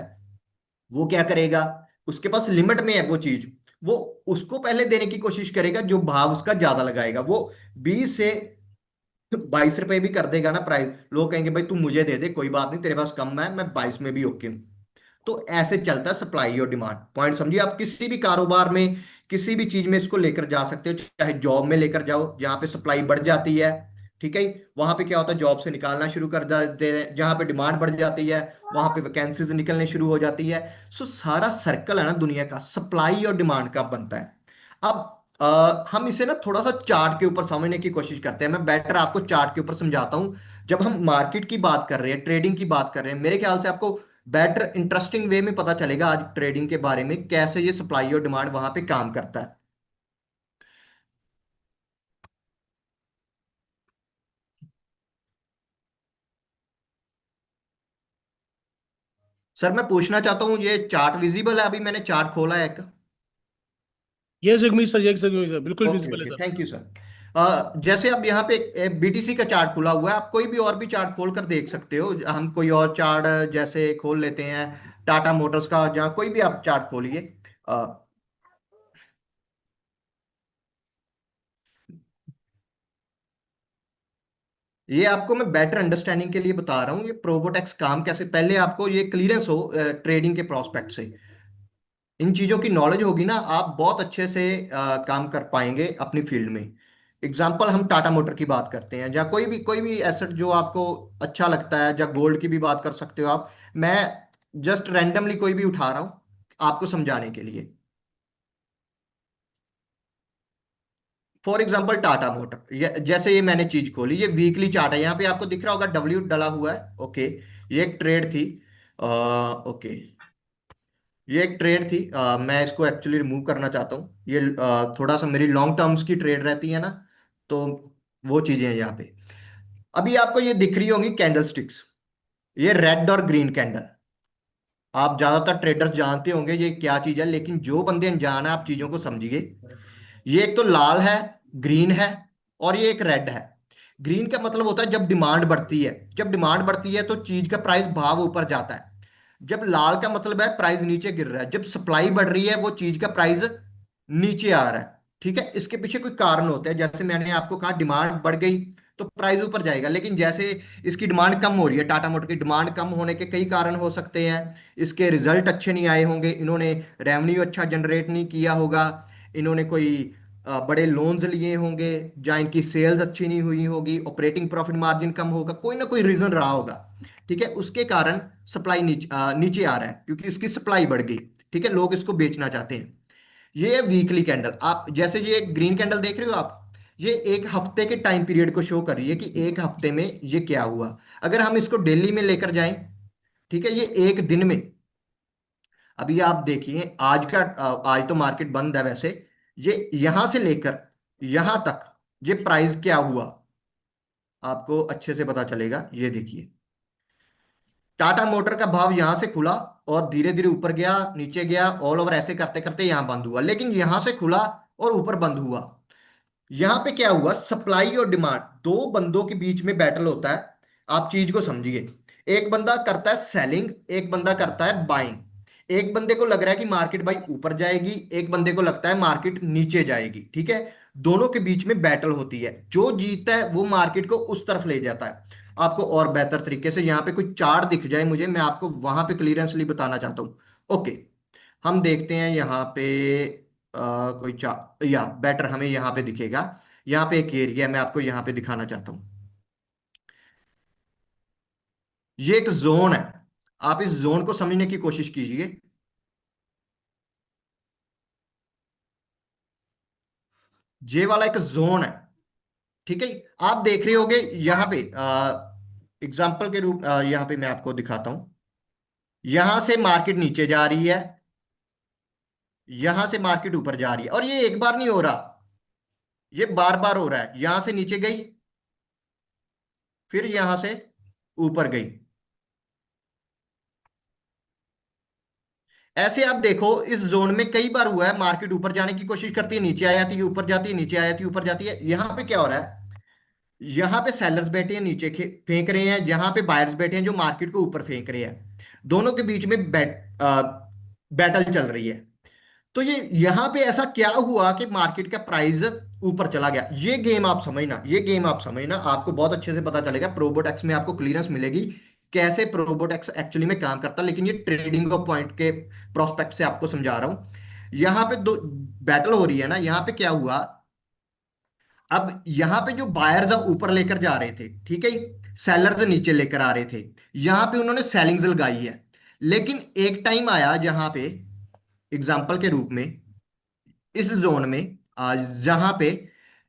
वो क्या करेगा, उसके पास लिमिट में है वो चीज, वो उसको पहले देने की कोशिश करेगा, जो भाव उसका ज्यादा लगाएगा वो 20 से 22 रुपए भी कर देगा ना प्राइस, लोग कहेंगे भाई तू मुझे दे दे, कोई बात नहीं, तेरे पास कम है, मैं 22 में भी ओके हूँ। तो ऐसे चलता है सप्लाई और डिमांड। पॉइंट समझिए, आप किसी भी कारोबार में, किसी भी चीज में इसको लेकर जा सकते हो, चाहे जॉब में लेकर जाओ जहां पे सप्लाई बढ़ जाती है, ठीक है, वहां पे क्या होता है, जॉब से निकालना शुरू कर देते हैं, जहां पे डिमांड बढ़ जाती है वहां पे वैकेंसीज निकलने शुरू हो जाती है। सो सारा सर्कल है ना दुनिया का, सप्लाई और डिमांड का बनता है। अब हम इसे ना थोड़ा सा चार्ट के ऊपर समझने की कोशिश करते हैं, मैं बेटर आपको चार्ट के ऊपर समझाता हूं। जब हम मार्केट की बात कर रहे हैं, ट्रेडिंग की बात कर रहे हैं, मेरे ख्याल से आपको बेटर इंटरेस्टिंग वे में पता चलेगा आज ट्रेडिंग के बारे में, कैसे ये सप्लाई और डिमांड वहां पे काम करता है। सर मैं पूछना चाहता हूँ, ये चार्ट विजिबल है? अभी मैंने चार्ट खोला है एक। ये जगमीत सर, ये जगमीत सर, बिल्कुल ओके विजिबल है okay, sir. Thank you sir. जैसे अब यहाँ पे बीटीसी का चार्ट खुला हुआ है, आप कोई भी और भी चार्ट खोल कर देख सकते हो, हम कोई और चार्ट जैसे खोल लेते हैं टाटा मोटर्स का, जहाँ कोई भी आप चार्ट खोलिए। अ, ये आपको मैं बेटर अंडरस्टैंडिंग के लिए बता रहा हूँ, ये प्रोबोटेक्स काम कैसे, पहले आपको ये क्लियरेंस हो ट्रेडिंग के प्रोस्पेक्ट से, इन चीजों की नॉलेज होगी ना, आप बहुत अच्छे से काम कर पाएंगे अपनी फील्ड में। एग्जाम्पल हम टाटा मोटर की बात करते हैं, या कोई भी एसेट जो आपको अच्छा लगता है, या गोल्ड की भी बात कर सकते हो आप। मैं जस्ट रैंडमली कोई भी उठा रहा हूँ आपको समझाने के लिए। फॉर एग्जाम्पल टाटा मोटर, जैसे ये मैंने चीज खोली, ये वीकली चार्ट है, यहाँ पे आपको दिख रहा होगा डब्ल्यू डला हुआ है, ओके। ये एक ट्रेड थी, ओके, ये एक ट्रेड थी, मैं इसको एक्चुअली रिमूव करना चाहता हूँ, ये थोड़ा सा मेरी लॉन्ग टर्म्स की ट्रेड रहती है ना, तो वो चीजें हैं यहाँ पे। अभी आपको ये दिख रही होंगी कैंडल स्टिक्स, ये रेड और ग्रीन कैंडल, आप ज्यादातर ट्रेडर्स जानते होंगे ये क्या चीज है, लेकिन जो बंदे अनजान है आप चीजों को समझिए। ये एक तो लाल है, ग्रीन है, और ये एक रेड है। ग्रीन का मतलब होता है जब डिमांड बढ़ती है, जब डिमांड बढ़ती है तो चीज का प्राइस भाव ऊपर जाता है। जब लाल का मतलब है प्राइस नीचे गिर रहा है, जब सप्लाई बढ़ रही है वो चीज का प्राइस नीचे आ रहा है। ठीक है, इसके पीछे कोई कारण होता है, जैसे मैंने आपको कहा डिमांड बढ़ गई तो प्राइस ऊपर जाएगा, लेकिन जैसे इसकी डिमांड कम हो रही है, टाटा मोटर की डिमांड कम होने के कई कारण हो सकते हैं। इसके रिजल्ट अच्छे नहीं आए होंगे, इन्होंने रेवेन्यू अच्छा जनरेट नहीं किया होगा, इन्होंने कोई बड़े लोन्स लिए होंगे, या इनकी सेल्स अच्छी नहीं हुई होगी, ऑपरेटिंग प्रॉफिट मार्जिन कम होगा, कोई ना कोई रीजन रहा होगा। ठीक है, उसके कारण सप्लाई नीचे आ रहा है क्योंकि उसकी सप्लाई बढ़ गई। ठीक है, लोग इसको बेचना चाहते हैं। ये है वीकली कैंडल, आप जैसे ये ग्रीन कैंडल देख रहे हो आप, ये एक हफ्ते के टाइम पीरियड को शो कर रही है कि एक हफ्ते में ये क्या हुआ। अगर हम इसको डेली में लेकर जाएं, ठीक है, ये एक दिन में, अभी आप देखिए आज का, आज तो मार्केट बंद है वैसे, ये यहां से लेकर यहां तक ये प्राइस क्या हुआ आपको अच्छे से पता चलेगा। ये देखिए, टाटा मोटर का भाव यहां से खुला और धीरे धीरे ऊपर गया, नीचे गया, ऑल ओवर ऐसे करते करते यहां बंद हुआ, लेकिन यहां से खुला और ऊपर बंद हुआ। यहां पे क्या हुआ, सप्लाई और डिमांड, दो बंदों के बीच में बैटल होता है। आप चीज को समझिए, एक बंदा करता है सेलिंग, एक बंदा करता है बाइंग। एक बंदे को लग रहा है कि मार्केट भाई ऊपर जाएगी, एक बंदे को लगता है मार्केट नीचे जाएगी। ठीक है, दोनों के बीच में बैटल होती है, जो जीतता है वो मार्केट को उस तरफ ले जाता है। आपको और बेहतर तरीके से यहाँ पे कोई चार्ट दिख जाए मुझे, मैं आपको वहां पे क्लियरेंसली बताना चाहता हूँ। ओके, हम देखते हैं यहाँ पे कोई चार्ट, या बेटर हमें यहाँ पे दिखेगा। यहाँ पे एक एरिया मैं आपको यहाँ पे दिखाना चाहता हूँ, ये एक जोन है, आप इस जोन को समझने की कोशिश कीजिए। ये वाला एक जोन है, ठीक है, आप देख रहे होगे यहाँ पे, एग्जाम्पल के रूप यहाँ पे मैं आपको दिखाता हूँ, यहां से मार्केट नीचे जा रही है, यहां से मार्केट ऊपर जा रही है, और ये एक बार नहीं हो रहा, ये बार बार हो रहा है। यहां से नीचे गई, फिर यहां से ऊपर गई। ऐसे आप देखो इस जोन में कई बार हुआ है, मार्केट ऊपर जाने की कोशिश करती है, नीचे आ जाती है, ऊपर जाती है, नीचे आ जाती है, ऊपर जाती है। यहां पे क्या हो रहा है, यहाँ पे सेलर्स बैठे हैं नीचे फेंक रहे हैं, यहाँ पे बायर्स बैठे हैं जो मार्केट को ऊपर फेंक रहे हैं। दोनों के बीच में बैटल चल रही है। तो ये यहाँ पे ऐसा क्या हुआ कि मार्केट का प्राइस ऊपर चला गया, ये गेम आप समझना, ये गेम आप समझना, आपको बहुत अच्छे से पता चलेगा। प्रोबोटेक्स में आपको क्लियरेंस मिलेगी कैसे प्रोबोटेक्स एक्चुअली में काम करता है, लेकिन ये ट्रेडिंग ऑफ पॉइंट के प्रोस्पेक्ट से आपको समझा रहा हूं। यहाँ पे दो बैटल हो रही है ना, यहाँ पे क्या हुआ, अब यहां पे जो बायर्स ऊपर लेकर जा रहे थे, ठीक है, सेलर्स नीचे लेकर आ रहे थे, यहां पे उन्होंने सेलिंग्स लगाई है। लेकिन एक टाइम आया जहां पे एग्जांपल के रूप में इस जोन में आज जहां पे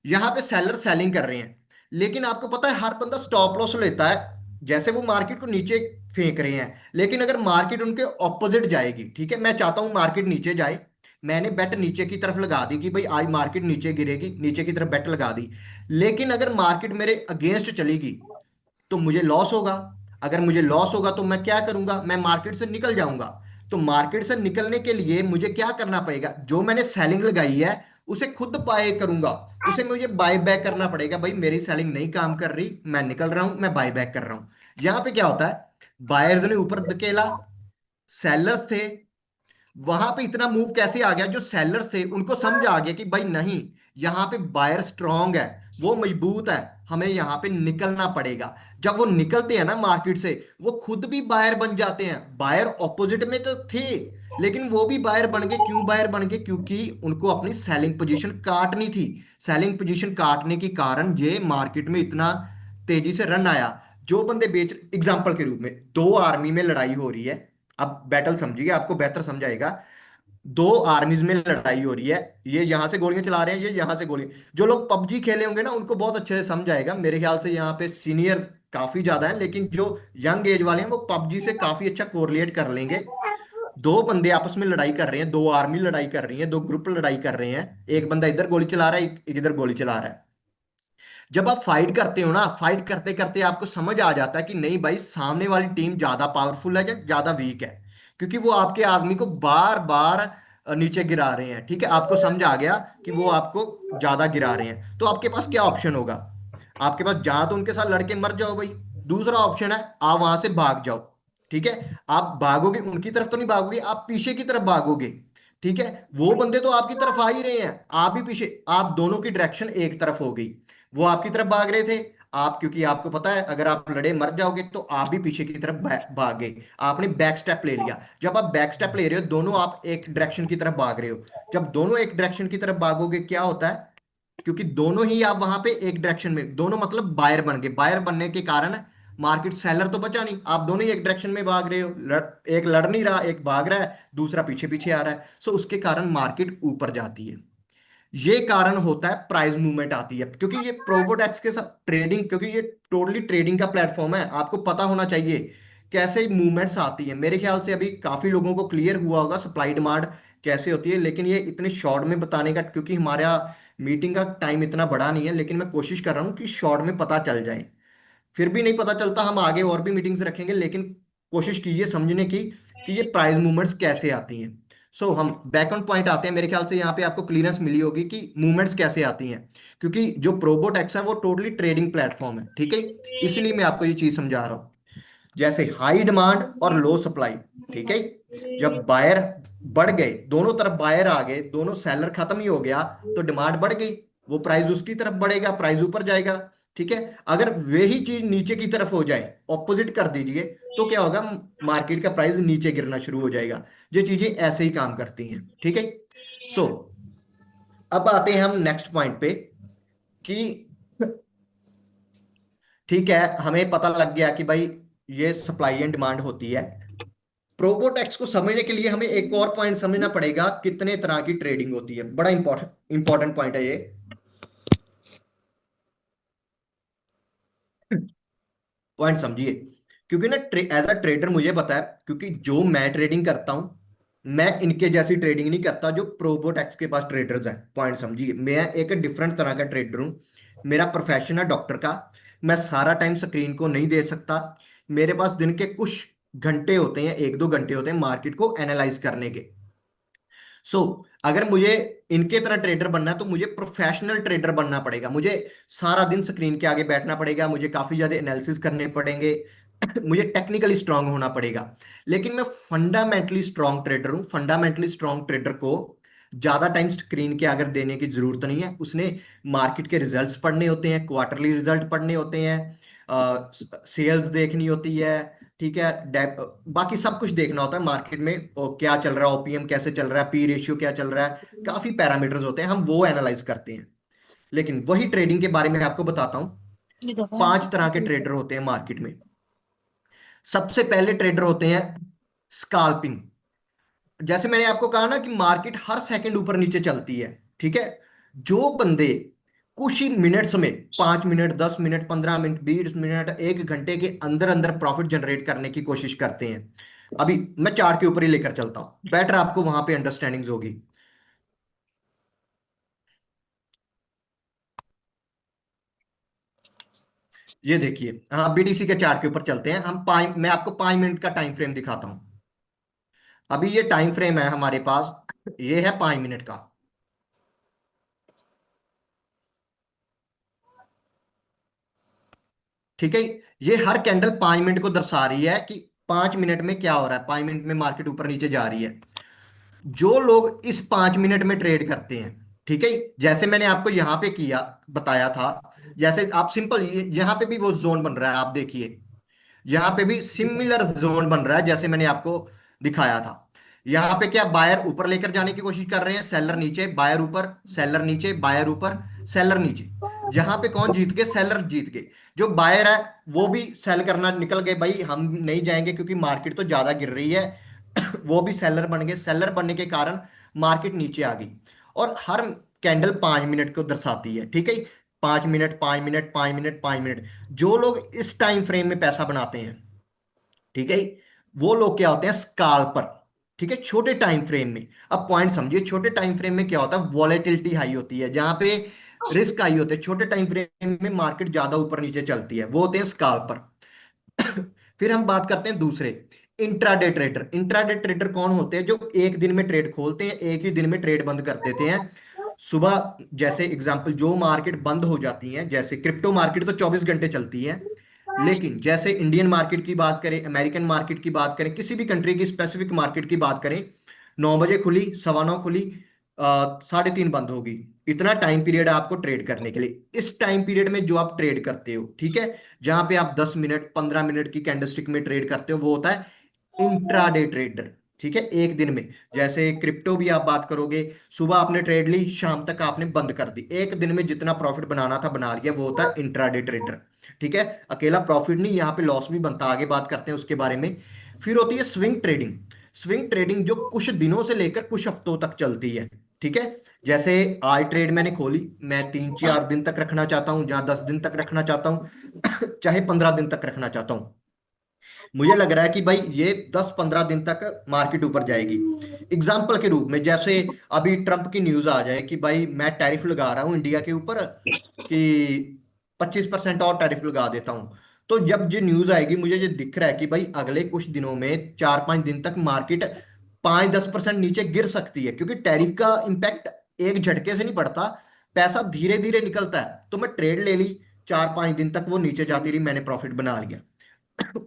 यहां पे सेलर सेलिंग कर रहे हैं, लेकिन आपको पता है हर बंदा स्टॉप लॉस लेता है जैसे वो मार्केट को नीचे फेंक रहे हैं। लेकिन अगर मार्केट उनके ऑपोजिट जाएगी, ठीक है, मैं चाहता हूं मार्केट नीचे जाए, मैंने बेट नीचे की तरफ लगा दी कि भाई आज मार्केट नीचे गिरेगी, नीचे की तरफ बेट लगा दी। लेकिन अगर मार्केट मेरे अगेंस्ट चलेगी तो मुझे लॉस होगा। अगर मुझे लॉस होगा तो मैं क्या करूंगा, मैं मार्केट से निकल जाऊंगा। तो मार्केट से निकलने के लिए मुझे क्या करना पड़ेगा, जो मैंने सेलिंग लगाई है उसे खुद बाय करूंगा, उसे मुझे बाय बैक करना पड़ेगा। भाई मेरी सेलिंग नहीं काम कर रही, मैं निकल रहा हूं, मैं बाय बैक कर रहा हूं। यहां पे क्या होता है, बायर्स ने ऊपर धकेला, सेलर्स थे, वहां पे इतना मूव कैसे आ गया, जो सेलर्स थे उनको समझ आ गया कि भाई नहीं, यहाँ पे बायर स्ट्रांग है, वो मजबूत है, हमें यहाँ पे निकलना पड़ेगा। जब वो निकलते हैं ना मार्केट से, वो खुद भी बायर बन जाते हैं। बायर ऑपोजिट में तो थे, लेकिन वो भी बायर बन गए। क्यों बायर बन गए, क्योंकि उनको अपनी सेलिंग पोजीशन काटनी थी। सेलिंग पोजीशन काटने के कारण ये मार्केट में इतना तेजी से रन आया। जो बंदे बेच, एग्जाम्पल के रूप में दो आर्मी में लड़ाई हो रही है, अब बैटल समझिए, आपको बेहतर समझाएगा। दो आर्मीज में लड़ाई हो रही है, ये यहां से गोलियां चला रहे हैं, ये यहां से गोलियां। जो लोग पबजी खेले होंगे ना उनको बहुत अच्छे से समझ आएगा, मेरे ख्याल से यहाँ पे सीनियर काफी ज्यादा हैं, लेकिन जो यंग एज वाले हैं वो पबजी से काफी अच्छा कोरिलेट कर लेंगे। दो बंदे आपस में लड़ाई कर रहे हैं, दो आर्मी लड़ाई कर रही है, दो ग्रुप लड़ाई कर रहे हैं, एक बंदा इधर गोली चला रहा है, एक इधर गोली चला रहा है। जब आप फाइट करते हो ना, फाइट करते करते आपको समझ आ जाता है कि नहीं भाई सामने वाली टीम ज्यादा पावरफुल है या ज्यादा वीक है, क्योंकि वो आपके आदमी को बार बार नीचे गिरा रहे हैं। ठीक है, आपको समझ आ गया कि वो आपको ज्यादा गिरा रहे हैं, तो आपके पास क्या ऑप्शन होगा, आपके पास जहां तो उनके साथ लड़के मर जाओ भाई, दूसरा ऑप्शन है आप वहां से भाग जाओ। ठीक है, आप भागोगे, उनकी तरफ तो नहीं भागोगे, आप पीछे की तरफ भागोगे। ठीक है, वो बंदे तो आपकी तरफ आ ही रहे हैं, आप भी पीछे, आप दोनों की डायरेक्शन एक तरफ हो गई। वो आपकी तरफ भाग रहे थे, आप, क्योंकि आपको पता है अगर आप लड़े मर जाओगे, तो आप भी पीछे की तरफ भाग गए, आपने बैक स्टेप ले लिया। जब आप बैक स्टेप ले रहे हो, दोनों आप एक डायरेक्शन की तरफ भाग रहे हो। जब दोनों एक डायरेक्शन की तरफ भागोगे क्या होता है, क्योंकि दोनों ही आप वहां पे एक डायरेक्शन में, दोनों मतलब बायर बन गए, बायर बनने के कारण मार्केट सेलर तो बचा नहीं, आप दोनों ही एक डायरेक्शन में भाग रहे हो, एक लड़ नहीं रहा, एक भाग रहा है, दूसरा पीछे पीछे आ रहा है, सो उसके कारण मार्केट ऊपर जाती है। ये कारण होता है, प्राइस मूवमेंट आती है, क्योंकि ये प्रोबोडेक्स के साथ ट्रेडिंग, क्योंकि ये टोटली ट्रेडिंग का प्लेटफॉर्म है, आपको पता होना चाहिए कैसे मूवमेंट्स आती है। मेरे ख्याल से अभी काफी लोगों को क्लियर हुआ होगा सप्लाई डिमांड कैसे होती है, लेकिन ये इतने शॉर्ट में बताने का, क्योंकि हमारा मीटिंग का टाइम इतना बड़ा नहीं है, लेकिन मैं कोशिश कर रहा हूँ कि शॉर्ट में पता चल जाए। फिर भी नहीं पता चलता, हम आगे और भी मीटिंग्स रखेंगे, लेकिन कोशिश कीजिए समझने की कि ये प्राइस मूवमेंट्स कैसे आती हैं। सो हम बैक ऑन पॉइंट आते हैं, मेरे ख्याल से यहाँ पे आपको क्लियरेंस मिली होगी कि मूवमेंट्स कैसे आती हैं, क्योंकि जो प्रोबोटेक्स है वो टोटली ट्रेडिंग प्लेटफॉर्म है। ठीक है, इसलिए मैं आपको ये चीज समझा रहा हूँ। जैसे हाई डिमांड और लो सप्लाई, ठीक है, जब बायर बढ़ गए, दोनों तरफ बायर आ गए, दोनों सेलर खत्म ही हो गया, तो डिमांड बढ़ गई, वो प्राइस उसकी तरफ बढ़ेगा, प्राइस ऊपर जाएगा। ठीक है, अगर वही चीज नीचे की तरफ हो जाए, ऑपोजिट कर दीजिए, तो क्या होगा, मार्केट का प्राइस नीचे गिरना शुरू हो जाएगा। ये चीजें ऐसे ही काम करती हैं। ठीक है, सो अब आते हैं हम नेक्स्ट पॉइंट पे कि ठीक है, हमें पता लग गया कि भाई ये सप्लाई एंड डिमांड होती है। प्रोबोटेक्स को समझने के लिए हमें एक और पॉइंट समझना पड़ेगा, कितने तरह की ट्रेडिंग होती है, बड़ा इंपॉर्टेंट इंपॉर्टेंट पॉइंट है ये। पॉइंट समझिए, क्योंकि ना एज अ ट्रेडर मुझे पता है, क्योंकि जो मैं ट्रेडिंग करता हूं मैं इनके जैसी ट्रेडिंग नहीं करता जो प्रोबोटेक्स के पास ट्रेडर्स हैं, पॉइंट समझिए। मैं एक डिफरेंट तरह का ट्रेडर हूँ। मेरा प्रोफेशन है डॉक्टर का। मैं सारा टाइम स्क्रीन को नहीं दे सकता। मेरे पास दिन के कुछ घंटे होते हैं, 1-2 घंटे होते हैं मार्केट को एनालाइज करने के। सो अगर मुझे इनके तरह ट्रेडर बनना है तो मुझे प्रोफेशनल ट्रेडर बनना पड़ेगा। मुझे सारा दिन स्क्रीन के आगे बैठना पड़ेगा, मुझे काफी ज्यादा एनालिसिस करने पड़ेंगे, मुझे टेक्निकली स्ट्रांग होना पड़ेगा। लेकिन मैं फंडामेंटली स्ट्रांग ट्रेडर हूँ। फंडामेंटली स्ट्रांग ट्रेडर को ज्यादा टाइम स्क्रीन के आगे देने की जरूरत नहीं है। उसने मार्केट के रिजल्ट्स पढ़ने होते हैं, क्वार्टरली रिजल्ट पढ़ने होते हैं, सेल्स देखनी होती है, ठीक है, बाकी सब कुछ देखना होता है मार्केट में। क्या चल रहा है, ओपीएम कैसे चल रहा है, पी रेशियो क्या चल रहा है, काफी पैरामीटर्स होते हैं, हम वो एनालाइज करते हैं। लेकिन वही ट्रेडिंग के बारे में आपको बताता हूँ। 5 तरह के ट्रेडर होते हैं मार्केट में। सबसे पहले ट्रेडर होते हैं स्काल्पिंग। जैसे मैंने आपको कहा ना कि मार्केट हर सेकंड ऊपर नीचे चलती है, ठीक है। जो बंदे कुछ ही मिनट्स में, 5 मिनट, 10 मिनट, 15 मिनट, 20 मिनट, 1 घंटे के अंदर अंदर प्रॉफिट जनरेट करने की कोशिश करते हैं। अभी मैं चार्ट के ऊपर ही लेकर चलता हूं, बेटर आपको वहां पे अंडरस्टैंडिंग होगी। ये देखिए, हाँ, बीटीसी के चार्ट के ऊपर चलते हैं हम। मैं आपको 5 मिनट का टाइम फ्रेम दिखाता हूं। अभी ये टाइम फ्रेम है हमारे पास, ये है 5 मिनट का, ठीक है। ये हर कैंडल 5 मिनट को दर्शा रही है कि 5 मिनट में क्या हो रहा है, 5 मिनट में मार्केट ऊपर नीचे जा रही है। जो लोग इस 5 मिनट में ट्रेड करते हैं, ठीक है, जैसे मैंने आपको यहां पे किया, बताया था, जैसे आप सिंपल, यहां पे भी वो जोन बन रहा है, आप देखिए, यहाँ पे भी सिमिलर जोन बन रहा है जैसे मैंने आपको दिखाया था। यहाँ पे क्या, बायर ऊपर लेकर जाने की कोशिश कर रहे हैं, सेलर नीचे, बायर ऊपर, सेलर नीचे, बायर ऊपर, सेलर नीचे। यहाँ पे कौन जीत गए, सेलर जीत गए। जो बायर है वो भी सेल करना निकल गए, भाई हम नहीं जाएंगे क्योंकि मार्केट तो ज्यादा गिर रही है। वो भी सेलर बन गए। सेलर बनने के कारण मार्केट नीचे आ गई। और हर कैंडल 5 मिनट को दर्शाती है, ठीक है। 5 मिनट, 5 मिनट, 5 मिनट, 5 मिनट। जो लोग इस टाइम फ्रेम में पैसा बनाते हैं, ठीक है, वो लोग क्या होते हैं, स्काल्पर, ठीक है, छोटे टाइम फ्रेम में। अब पॉइंट समझिए, छोटे टाइम फ्रेम में क्या होता है, वॉलेटिलिटी हाई होती है, जहां पे रिस्क हाई होते हैं। छोटे टाइम फ्रेम में मार्केट ज्यादा ऊपर नीचे चलती है, वो होते हैं स्काल्पर। फिर हम बात करते हैं दूसरे, इंट्राडे ट्रेडर। इंट्राडे ट्रेडर कौन होते हैं, जो एक दिन में ट्रेड खोलते हैं, एक ही दिन में ट्रेड बंद कर देते हैं। सुबह जैसे एग्जांपल, जो मार्केट बंद हो जाती है, जैसे क्रिप्टो मार्केट तो 24 घंटे चलती है, लेकिन जैसे इंडियन मार्केट की बात करें, अमेरिकन मार्केट की बात करें, किसी भी कंट्री की स्पेसिफिक मार्केट की बात करें, 9 बजे खुली, 9:15 खुली, 3:30 बंद होगी। इतना टाइम पीरियड है आपको ट्रेड करने के लिए। इस टाइम पीरियड में जो आप ट्रेड करते हो, ठीक है, जहां पे आप 10 मिनट, 15 मिनट की कैंडलस्टिक में ट्रेड करते हो, वो होता है इंट्राडे ट्रेडर, ठीक है, एक दिन में। जैसे क्रिप्टो भी आप बात करोगे, सुबह आपने ट्रेड ली, शाम तक आपने बंद कर दी, एक दिन में जितना प्रॉफिट बनाना था बना लिया, वो होता है इंट्राडे ट्रेडर, ठीक है। अकेला प्रॉफिट नहीं, यहाँ पे लॉस भी बनता, आगे बात करते हैं उसके बारे में। फिर होती है स्विंग ट्रेडिंग। स्विंग ट्रेडिंग जो कुछ दिनों से लेकर कुछ हफ्तों तक चलती है, ठीक है। जैसे आज ट्रेड मैंने खोली, मैं 3-4 दिन तक रखना चाहता हूँ, जहां 10 दिन तक रखना चाहता हूँ, चाहे 15 दिन तक रखना चाहता हूँ। मुझे लग रहा है कि भाई ये 10-15 दिन तक मार्केट ऊपर जाएगी। एग्जाम्पल के रूप में, जैसे अभी ट्रंप की न्यूज आ जाए कि भाई मैं टैरिफ लगा रहा हूं इंडिया के ऊपर, कि 25% और टैरिफ लगा देता हूं। तो जब ये न्यूज आएगी, मुझे ये दिख रहा है कि भाई अगले कुछ दिनों में 4-5 दिन तक मार्केट 5-10% नीचे गिर सकती है, क्योंकि टैरिफ का इम्पैक्ट एक झटके से नहीं पड़ता, पैसा धीरे धीरे निकलता है। तो मैं ट्रेड ले ली, 4-5 दिन तक वो नीचे जाती रही, मैंने प्रॉफिट बना लिया।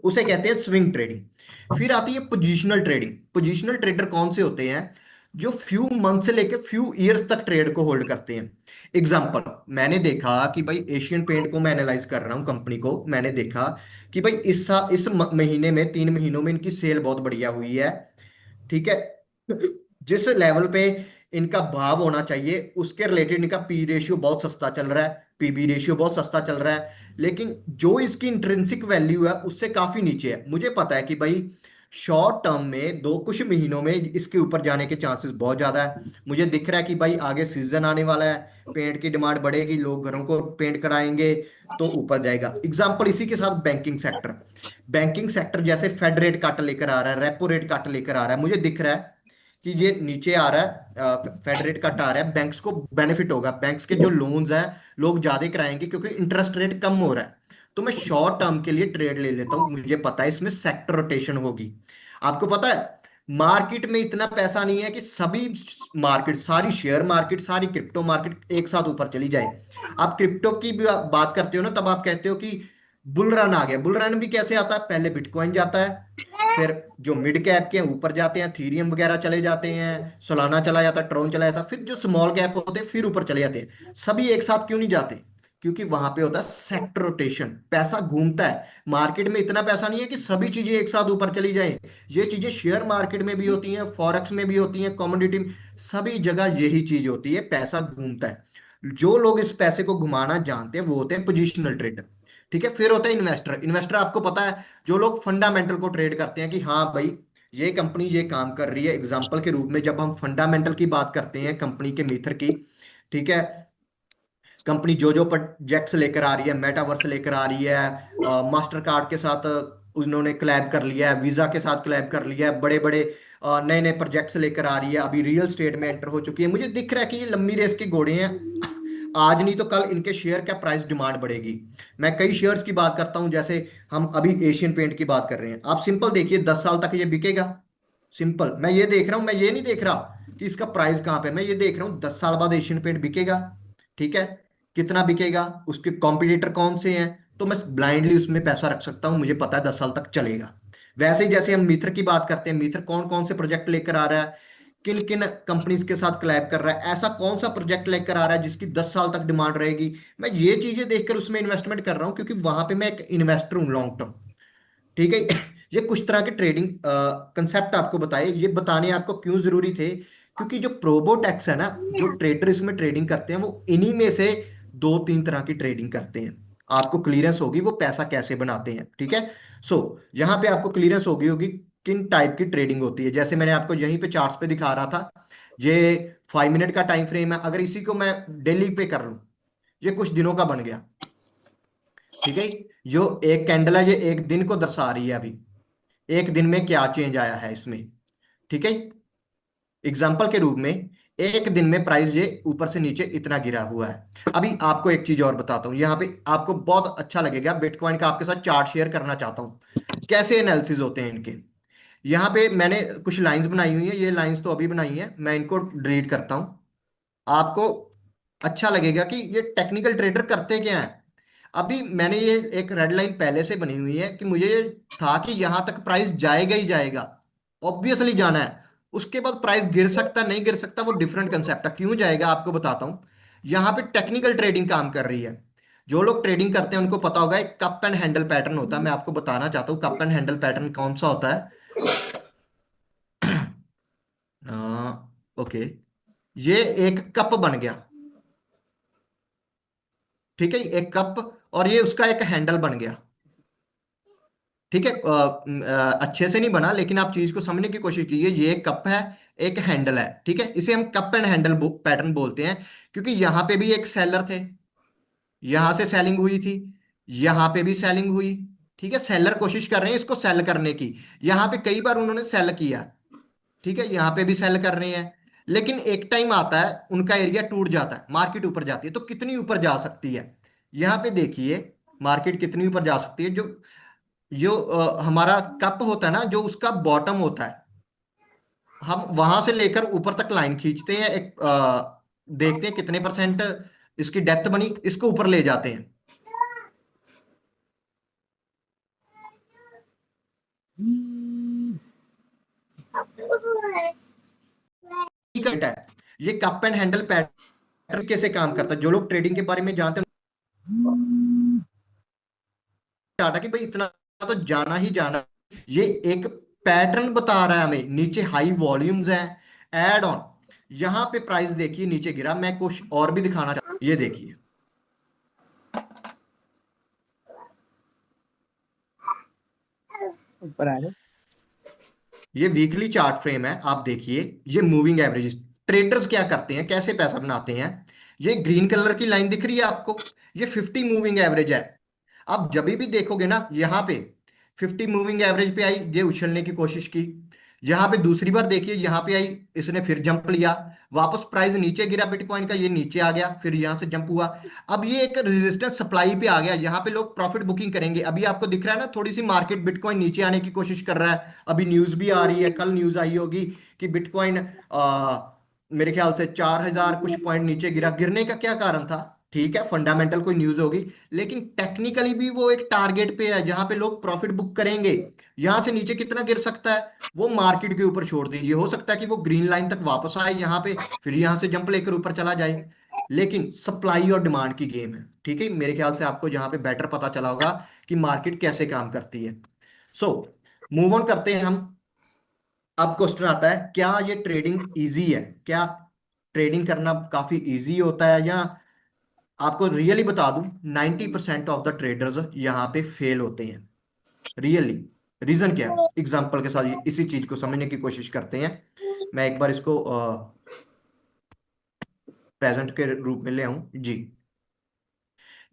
उसे कहते हैं स्विंग ट्रेडिंग। फिर आती है पोजीशनल ट्रेडिंग। पोजीशनल ट्रेडर कौन से होते हैं, जो फ्यू मंथ से लेकर फ्यू इयर्स तक ट्रेड को होल्ड करते हैं। एग्जांपल, मैंने देखा कि भाई एशियन पेंट को मैं एनालाइज कर रहा हूं, कंपनी को मैंने देखा कि भाई इस महीने में, 3 महीनों में इनकी सेल बहुत बढ़िया हुई है, ठीक है। जिस लेवल पे इनका भाव होना चाहिए उसके रिलेटेड इनका पी रेशियो बहुत सस्ता चल रहा है, पीबी रेशियो बहुत सस्ता चल रहा है। लेकिन जो इसकी इंट्रिंसिक वैल्यू है उससे काफी नीचे है। मुझे पता है कि भाई शॉर्ट टर्म में दो कुछ महीनों में इसके ऊपर जाने के चांसेस बहुत ज्यादा है। मुझे दिख रहा है कि भाई आगे सीजन आने वाला है, पेंट की डिमांड बढ़ेगी, लोग घरों को पेंट कराएंगे, तो ऊपर जाएगा। एग्जाम्पल इसी के साथ बैंकिंग सेक्टर। बैंकिंग सेक्टर जैसे फेड रेट कट लेकर आ रहा है, रेपो रेट कट लेकर आ रहा है, मुझे दिख रहा है कि ये नीचे आ रहा है, फेड रेट कट आ रहा है, बैंक्स को बेनिफिट होगा, बैंक्स के जो लोन्स हैं लोग ज्यादा कराएंगे क्योंकि इंटरेस्ट रेट कम हो रहा है। तो मैं शॉर्ट टर्म के लिए ट्रेड ले लेता हूँ, मुझे पता है इसमें सेक्टर रोटेशन होगी। आपको पता है मार्केट में इतना पैसा नहीं है कि सभी मार्केट, सारी शेयर मार्केट, सारी क्रिप्टो मार्केट एक साथ ऊपर चली जाए। आप क्रिप्टो की भी बात करते हो ना, तब आप कहते हो कि बुल रन आ गया। बुल रन भी कैसे आता है? पहले बिटकॉइन जाता है, फिर जो मिड कैप के हैं ऊपर जाते हैं, थीरियम वगैरह चले जाते हैं, सोलाना चला जाता है, ट्रोन चला जाता है, फिर जो स्मॉल कैप होते हैं फिर ऊपर चले जाते हैं। सभी एक साथ क्यों नहीं जाते? क्योंकि वहां पे होता है सेक्टर रोटेशन, पैसा घूमता है। मार्केट में इतना पैसा नहीं है कि सभी चीजें एक साथ ऊपर चली जाए। ये चीजें शेयर मार्केट में भी होती हैं, फॉरेक्स में भी होती हैं, कमोडिटी में, सभी जगह यही चीज होती है, पैसा घूमता है। जो लोग इस पैसे को घुमाना जानते हैं वो होते हैं पोजिशनल ट्रेडर। ठीक है, फिर होता है इन्वेस्टर। इन्वेस्टर आपको पता है जो लोग फंडामेंटल को ट्रेड करते हैं कि हाँ भाई ये कंपनी ये काम कर रही है। एग्जांपल के रूप में जब हम फंडामेंटल की बात करते हैं कंपनी के मीथर की, ठीक है, कंपनी जो जो प्रोजेक्ट्स लेकर आ रही है, मेटावर्स लेकर आ रही है, मास्टर कार्ड के साथ उन्होंने क्लैब कर लिया है, वीजा के साथ क्लैब कर लिया है, बड़े बड़े नए नए प्रोजेक्ट्स लेकर आ रही है, अभी रियल स्टेट में एंटर हो चुकी है। मुझे दिख रहा है कि ये लंबी रेस के घोड़े हैं, आज नहीं तो कल इनके शेयर का प्राइस डिमांड बढ़ेगी। मैं कई शेयर्स की बात करता हूं, जैसे हम अभी एशियन पेंट की बात कर रहे हैं। आप सिंपल देखिए 10 साल तक ये बिकेगा। सिंपल मैं ये देख रहा हूं, मैं ये नहीं देख रहा कि इसका प्राइस कहाँ पे, मैं ये देख रहा हूँ 10 साल बाद एशियन पेंट बिकेगा। ठीक है, कितना बिकेगा, उसके कॉम्पिटिटर कौन से हैं, तो मैं ब्लाइंडली उसमें पैसा रख सकता हूँ, मुझे पता है 10 साल तक चलेगा। वैसे ही जैसे हम मीथर की बात करते हैं, मीथर कौन कौन से प्रोजेक्ट लेकर आ रहा है, किन किन कंपनीज के साथ कोलैब कर रहा है, ऐसा कौन सा प्रोजेक्ट लेकर आ रहा है जिसकी 10 साल तक डिमांड रहेगी, मैं ये चीजें देखकर उसमें इन्वेस्टमेंट कर रहा हूँ क्योंकि वहां पे मैं एक इन्वेस्टर हूँ लॉन्ग टर्म। ठीक है। ये कुछ तरह के ट्रेडिंग कंसेप्ट आपको बताए, ये बताने आपको क्यों जरूरी थे, क्योंकि जो प्रोबोटेक्स है ना, जो ट्रेडर इसमें ट्रेडिंग करते हैं वो इन्हीं में से 2-3 तरह की ट्रेडिंग करते हैं। आपको क्लियरेंस होगी वो पैसा कैसे बनाते हैं। ठीक है, सो यहाँ पे आपको क्लियरेंस होगी होगी किन टाइप की ट्रेडिंग होती है। जैसे मैंने आपको यहीं पे चार्ट्स पे दिखा रहा था, ये 5 मिनट का टाइम फ्रेम है, अगर इसी को मैं डेली पे कर लूं, ये कुछ दिनों का बन गया। ठीक है, जो एक कैंडल है ये एक दिन को दर्शा रही है, अभी एक दिन में क्या चेंज आया है इसमें। ठीक है, एग्जाम्पल के रूप में एक दिन में प्राइस ये ऊपर से नीचे इतना गिरा हुआ है। अभी आपको एक चीज और बताता हूँ, यहाँ पे आपको बहुत अच्छा लगेगा, बिटकॉइन का आपके साथ चार्ट शेयर करना चाहता हूँ कैसे एनालिसिस होते हैं इनके। यहाँ पे मैंने कुछ लाइंस बनाई हुई है, ये लाइंस तो अभी बनाई है, मैं इनको डिलीट करता हूँ। आपको अच्छा लगेगा कि ये टेक्निकल ट्रेडर करते क्या है। अभी मैंने ये एक रेड लाइन पहले से बनी हुई है कि मुझे ये था कि यहां तक प्राइस जाएगा ही जाएगा, ऑब्वियसली जाना है। उसके बाद प्राइस गिर सकता नहीं गिर सकता वो डिफरेंट कंसेप्ट है, क्यों जाएगा आपको बताता हूं। यहां पे टेक्निकल ट्रेडिंग काम कर रही है। जो लोग ट्रेडिंग करते हैं उनको पता होगा एक कप एंड हैंडल पैटर्न होता है, मैं आपको बताना चाहता हूँ कप एंड हैंडल पैटर्न कौन सा होता है। ओके, ये एक कप बन गया। ठीक है, एक कप, और ये उसका एक हैंडल बन गया। ठीक है, अच्छे से नहीं बना लेकिन आप चीज को समझने की कोशिश कीजिए, ये एक कप है, एक हैंडल है। ठीक है, इसे हम कप एंड हैंडल पैटर्न बोलते हैं, क्योंकि यहां पे भी एक सेलर थे, यहां से सेलिंग हुई थी, यहां पे भी सेलिंग हुई। ठीक है, सेलर कोशिश कर रहे हैं इसको सेल करने की, यहां पे कई बार उन्होंने सेल किया। ठीक है, यहाँ पे भी सेल कर रहे हैं, लेकिन एक टाइम आता है उनका एरिया टूट जाता है, मार्केट ऊपर जाती है। तो कितनी ऊपर जा सकती है, यहाँ पे देखिए मार्केट कितनी ऊपर जा सकती है। जो जो हमारा कप होता है ना, जो उसका बॉटम होता है, हम वहां से लेकर ऊपर तक लाइन खींचते हैं, एक देखते हैं कितने परसेंट इसकी डेप्थ बनी, इसको ऊपर ले जाते हैं। ठीक है, ये कप एंड हैंडल पैटर्न कैसे काम करता है, जो लोग ट्रेडिंग के बारे में जानते हैं चाहता कि भाई इतना तो जाना ही जाना। ये एक पैटर्न बता रहा है हमें, नीचे हाई वॉल्यूम्स हैं, एड ऑन, यहां पे प्राइस देखिए नीचे गिरा। मैं कुछ और भी दिखाना चाहता हूं, ये देखिए, ऊपर आ गए। ये वीकली चार्ट फ्रेम है, आप देखिए ये मूविंग एवरेज। ट्रेडर्स क्या करते हैं, कैसे पैसा बनाते हैं, ये ग्रीन कलर की लाइन दिख रही है आपको, ये 50 मूविंग एवरेज है। आप जब भी देखोगे ना यहाँ पे 50 मूविंग एवरेज पे आई, ये उछलने की कोशिश की, यहाँ पे दूसरी बार देखिए, यहाँ पे आई, इसने फिर जंप लिया, वापस प्राइस नीचे गिरा बिटकॉइन का, ये नीचे आ गया, फिर यहाँ से जंप हुआ। अब ये एक रेजिस्टेंस सप्लाई पे आ गया, यहाँ पे लोग प्रॉफिट बुकिंग करेंगे। अभी आपको दिख रहा है ना, थोड़ी सी मार्केट बिटकॉइन नीचे आने की कोशिश कर रहा है। अभी न्यूज भी आ रही है, कल न्यूज आई होगी कि बिटकॉइन मेरे ख्याल से 4,000 कुछ पॉइंट नीचे गिरा। गिरने का क्या कारण था? ठीक है, फंडामेंटल कोई न्यूज होगी, लेकिन टेक्निकली भी वो एक टारगेट पे है जहां पे लोग प्रॉफिट बुक करेंगे। यहां से नीचे कितना गिर सकता है वो मार्केट के ऊपर छोड़ दीजिए, हो सकता है कि वो ग्रीन लाइन तक वापस आए यहाँ पे, फिर यहाँ से जंप लेकर ऊपर चला जाए। लेकिन सप्लाई और डिमांड की गेम है, ठीक है। मेरे ख्याल से आपको यहाँ पे बेटर पता चला होगा कि मार्केट कैसे काम करती है। सो मूव ऑन करते हैं हम। अब क्वेश्चन आता है, क्या ये ट्रेडिंग इजी है? क्या ट्रेडिंग करना काफी इजी होता है? या आपको रियली बता दूं, 90% ऑफ द ट्रेडर्स यहाँ पे फेल होते हैं। रियली। रीजन क्या है? एग्जाम्पल के साथ इसी चीज को समझने की कोशिश करते हैं। मैं एक बार इसको प्रेजेंट के रूप में ले आऊं जी।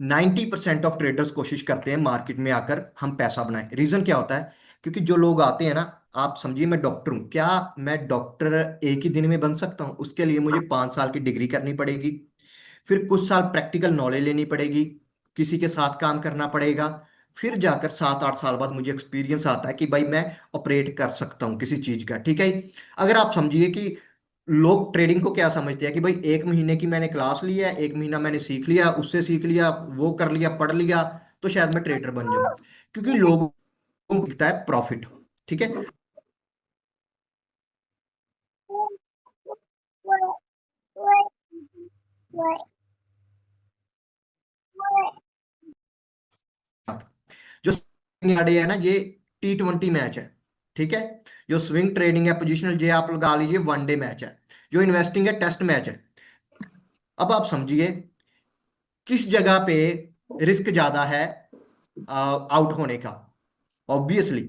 90% ऑफ ट्रेडर्स कोशिश करते हैं मार्केट में आकर हम पैसा बनाएं। रीजन क्या होता है? क्योंकि जो लोग आते हैं ना, आप समझिए मैं डॉक्टर हूं, क्या मैं डॉक्टर एक ही दिन में बन सकता हूं? उसके लिए मुझे 5 साल की डिग्री करनी पड़ेगी, फिर कुछ साल प्रैक्टिकल नॉलेज लेनी पड़ेगी, किसी के साथ काम करना पड़ेगा, फिर जाकर 7-8 साल बाद मुझे एक्सपीरियंस आता है कि भाई मैं ऑपरेट कर सकता हूँ किसी चीज का, ठीक है। अगर आप समझिए कि लोग ट्रेडिंग को क्या समझते हैं कि भाई 1 महीने की मैंने क्लास ली है, 1 महीना मैंने सीख लिया, उससे सीख लिया, वो कर लिया, पढ़ लिया, तो शायद मैं ट्रेडर बन जाऊं। क्योंकि लोगों को दिखता है प्रॉफिट, ठीक है। जो स्विंग ट्रेडिंग है ना, ये T20 मैच है, ठीक है। जो स्विंग ट्रेडिंग है पोजिशनल, ये आप लगा लीजिए वनडे मैच है। जो इन्वेस्टिंग है टेस्ट मैच है। अब आप समझिए किस जगह पे रिस्क ज्यादा है आउट होने का। ऑब्वियसली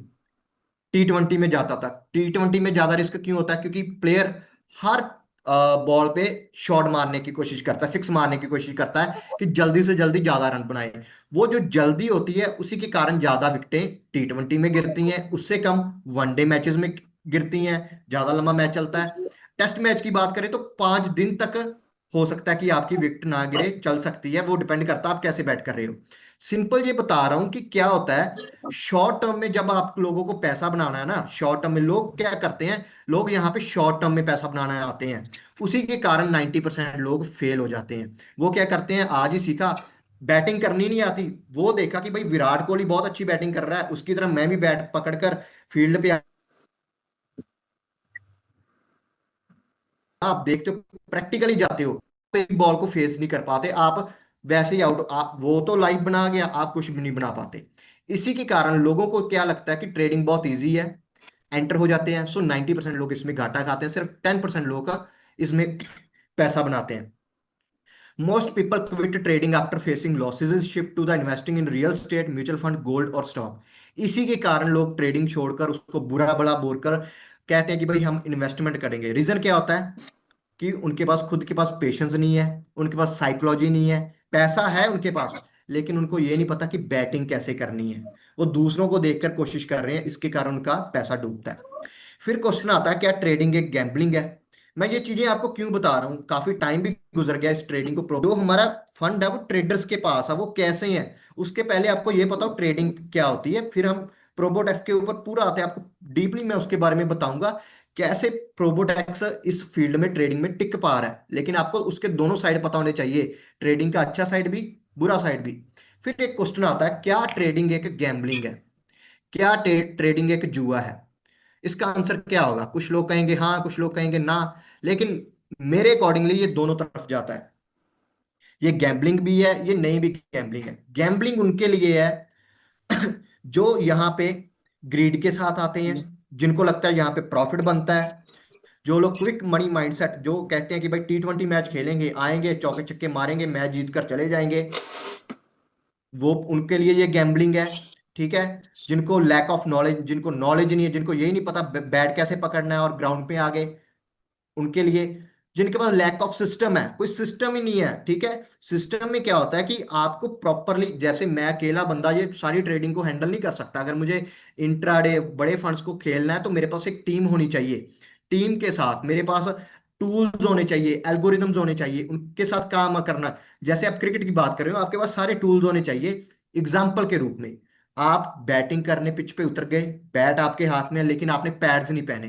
T20 में जाता था। T20 में ज्यादा रिस्क क्यों होता है? क्योंकि प्लेयर हर बॉल पे शॉट मारने की कोशिश करता है, सिक्स मारने की कोशिश करता है कि जल्दी से जल्दी ज्यादा रन बनाए। वो जो जल्दी होती है उसी के कारण ज्यादा विकेटें T20 में गिरती हैं, उससे कम वनडे मैचेस में गिरती हैं, ज्यादा लंबा मैच चलता है। टेस्ट मैच की बात करें तो 5 दिन तक हो सकता है कि आपकी विकेट ना गिरे, चल सकती है, वो डिपेंड करता है आप कैसे बैट कर रहे हो। सिंपल ये बता रहा हूं कि क्या होता है शॉर्ट टर्म में। जब आप लोगों को पैसा बनाना है ना, शॉर्ट टर्म में लोग क्या करते हैं, लोग यहाँ पे शॉर्ट टर्म में पैसा बनाने आते हैं, उसी के कारण 90% लोग फेल हो जाते हैं। वो क्या करते हैं, आज ही सीखा, बैटिंग करनी नहीं आती, वो देखा कि भाई विराट कोहली बहुत अच्छी बैटिंग कर रहा है, उसकी तरह मैं भी बैट पकड़कर फील्ड पे आप देखते हो, प्रैक्टिकली जाते हो, एक बॉल को फेस नहीं कर पाते आप, वैसे ही आउट। आप वो तो लाइव बना गया, आप कुछ भी नहीं बना पाते। इसी के कारण लोगों को क्या लगता है कि ट्रेडिंग बहुत इजी है, एंटर हो जाते हैं। सो 90% लोग इसमें घाटा खाते हैं, सिर्फ 10% लोगों का इसमें पैसा बनाते हैं। Most people quit trading after facing losses, shift to the investing in real estate, mutual fund, gold और स्टॉक। इसी के कारण लोग ट्रेडिंग छोड़कर उसको बुरा भला बोलकर कहते हैं कि भाई हम इन्वेस्टमेंट करेंगे। रीजन क्या होता है कि उनके पास खुद के पास पेशेंस नहीं है, उनके पास साइकोलॉजी नहीं है। पैसा है उनके पास, लेकिन उनको ये नहीं पता कि बैटिंग कैसे करनी है। वो दूसरों को देखकर कोशिश कर रहे हैं, इसके कारण उनका पैसा डूबता है। फिर क्वेश्चन आता है, क्या ट्रेडिंग एक गैम्बलिंग है? मैं ये चीजें आपको क्यों बता रहा हूँ, काफी टाइम भी गुजर गया इस ट्रेडिंग को जो हमारा फंड है वो ट्रेडर्स के पास है, वो कैसे है उसके पहले आपको ये पता हो ट्रेडिंग क्या होती है। फिर हम प्रोबोटेक्स के ऊपर पूरा आते हैं, आपको डीपली मैं उसके बारे में बताऊंगा कैसे प्रोबोटेक्स इस फील्ड में ट्रेडिंग में टिक पा रहा है। लेकिन आपको उसके दोनों साइड पता होने चाहिए, ट्रेडिंग का अच्छा साइड भी, बुरा साइड भी। फिर एक क्वेश्चन आता है, क्या ट्रेडिंग एक गैम्बलिंग है? क्या ट्रेडिंग एक जुआ है? इसका आंसर क्या होगा? कुछ लोग कहेंगे हाँ, कुछ लोग कहेंगे ना, लेकिन मेरे अकॉर्डिंगली ये दोनों तरफ जाता है। ये गैम्बलिंग भी है, ये नहीं भी गैम्बलिंग है। गैम्बलिंग उनके लिए है जो यहाँ पे ग्रीड के साथ आते हैं, जिनको लगता है यहाँ पे प्रॉफिट बनता है। जो लोग क्विक मनी माइंडसेट, जो कहते हैं कि भाई T20 मैच खेलेंगे, आएंगे चौके छक्के मारेंगे, मैच जीत कर चले जाएंगे, वो उनके लिए ये गैम्बलिंग है, ठीक है। जिनको लैक ऑफ नॉलेज, जिनको नॉलेज नहीं है, जिनको यही नहीं पता बैट कैसे पकड़ना है और ग्राउंड पे आ गए, उनके लिए जिनके पास लैक ऑफ सिस्टम है, कोई सिस्टम ही नहीं है। ठीक है, सिस्टम में क्या होता है कि आपको प्रॉपरली, जैसे मैं अकेला बंदा ये सारी ट्रेडिंग को हैंडल नहीं कर सकता। अगर मुझे इंट्राडे बड़े फंड्स को खेलना है तो मेरे पास एक टीम होनी चाहिए। टीम के साथ मेरे पास टूल्स होने चाहिए, एल्गोरिदम्स होने चाहिए, उनके साथ काम करना। जैसे आप क्रिकेट की बात कर रहे हो, आपके पास सारे टूल्स होने चाहिए। एग्जाम्पल के रूप में, आप बैटिंग करने पिच पे उतर गए, बैट आपके हाथ में है लेकिन आपने पैड्स नहीं पहने,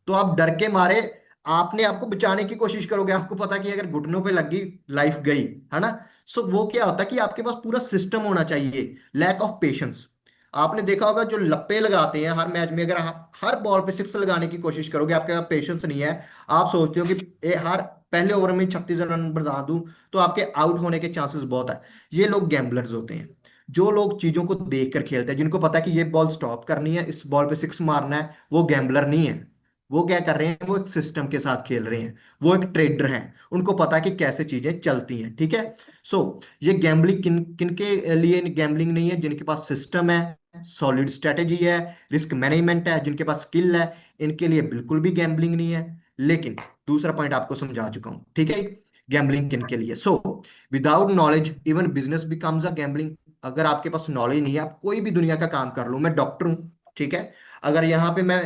तो आप डर के मारे आपने आपको बचाने की कोशिश करोगे। आपको पता कि अगर घुटनों पे लगी लाइफ गई, है ना। सो वो क्या होता है कि आपके पास पूरा सिस्टम होना चाहिए। लैक ऑफ पेशेंस, आपने देखा होगा जो लप्पे लगाते हैं हर मैच में, अगर आप हर बॉल पे सिक्स लगाने की कोशिश करोगे, आपके पास पेशेंस नहीं है, आप सोचते हो कि हर पहले ओवर में 36 रन बना दूं, तो आपके आउट होने के चांसेस बहुत है। ये लोग गैम्बलर्स होते हैं। जो लोग चीजों को देख कर खेलते हैं, जिनको पता है कि ये बॉल स्टॉप करनी है, इस बॉल पे सिक्स मारना है, वो गैम्बलर नहीं है। वो क्या कर रहे हैं, वो एक सिस्टम के साथ खेल रहे हैं, वो एक ट्रेडर हैं। उनको पता है कि कैसे चीजें चलती हैं। ठीक है। सो ये गैम्बलिंग किन किन के लिए गैम्बलिंग नहीं है, जिनके पास सिस्टम है, सॉलिड स्ट्रेटेजी है, रिस्क मैनेजमेंट है, जिनके पास स्किल है, इनके लिए बिल्कुल भी गैम्बलिंग नहीं है। लेकिन दूसरा पॉइंट आपको समझा चुका हूं। ठीक है, गैम्बलिंग किन के लिए। So without knowledge even business becomes a gambling. अगर आपके पास नॉलेज नहीं है, आप कोई भी दुनिया का काम कर लो, मैं डॉक्टर हूं, ठीक है, अगर यहाँ पे मैं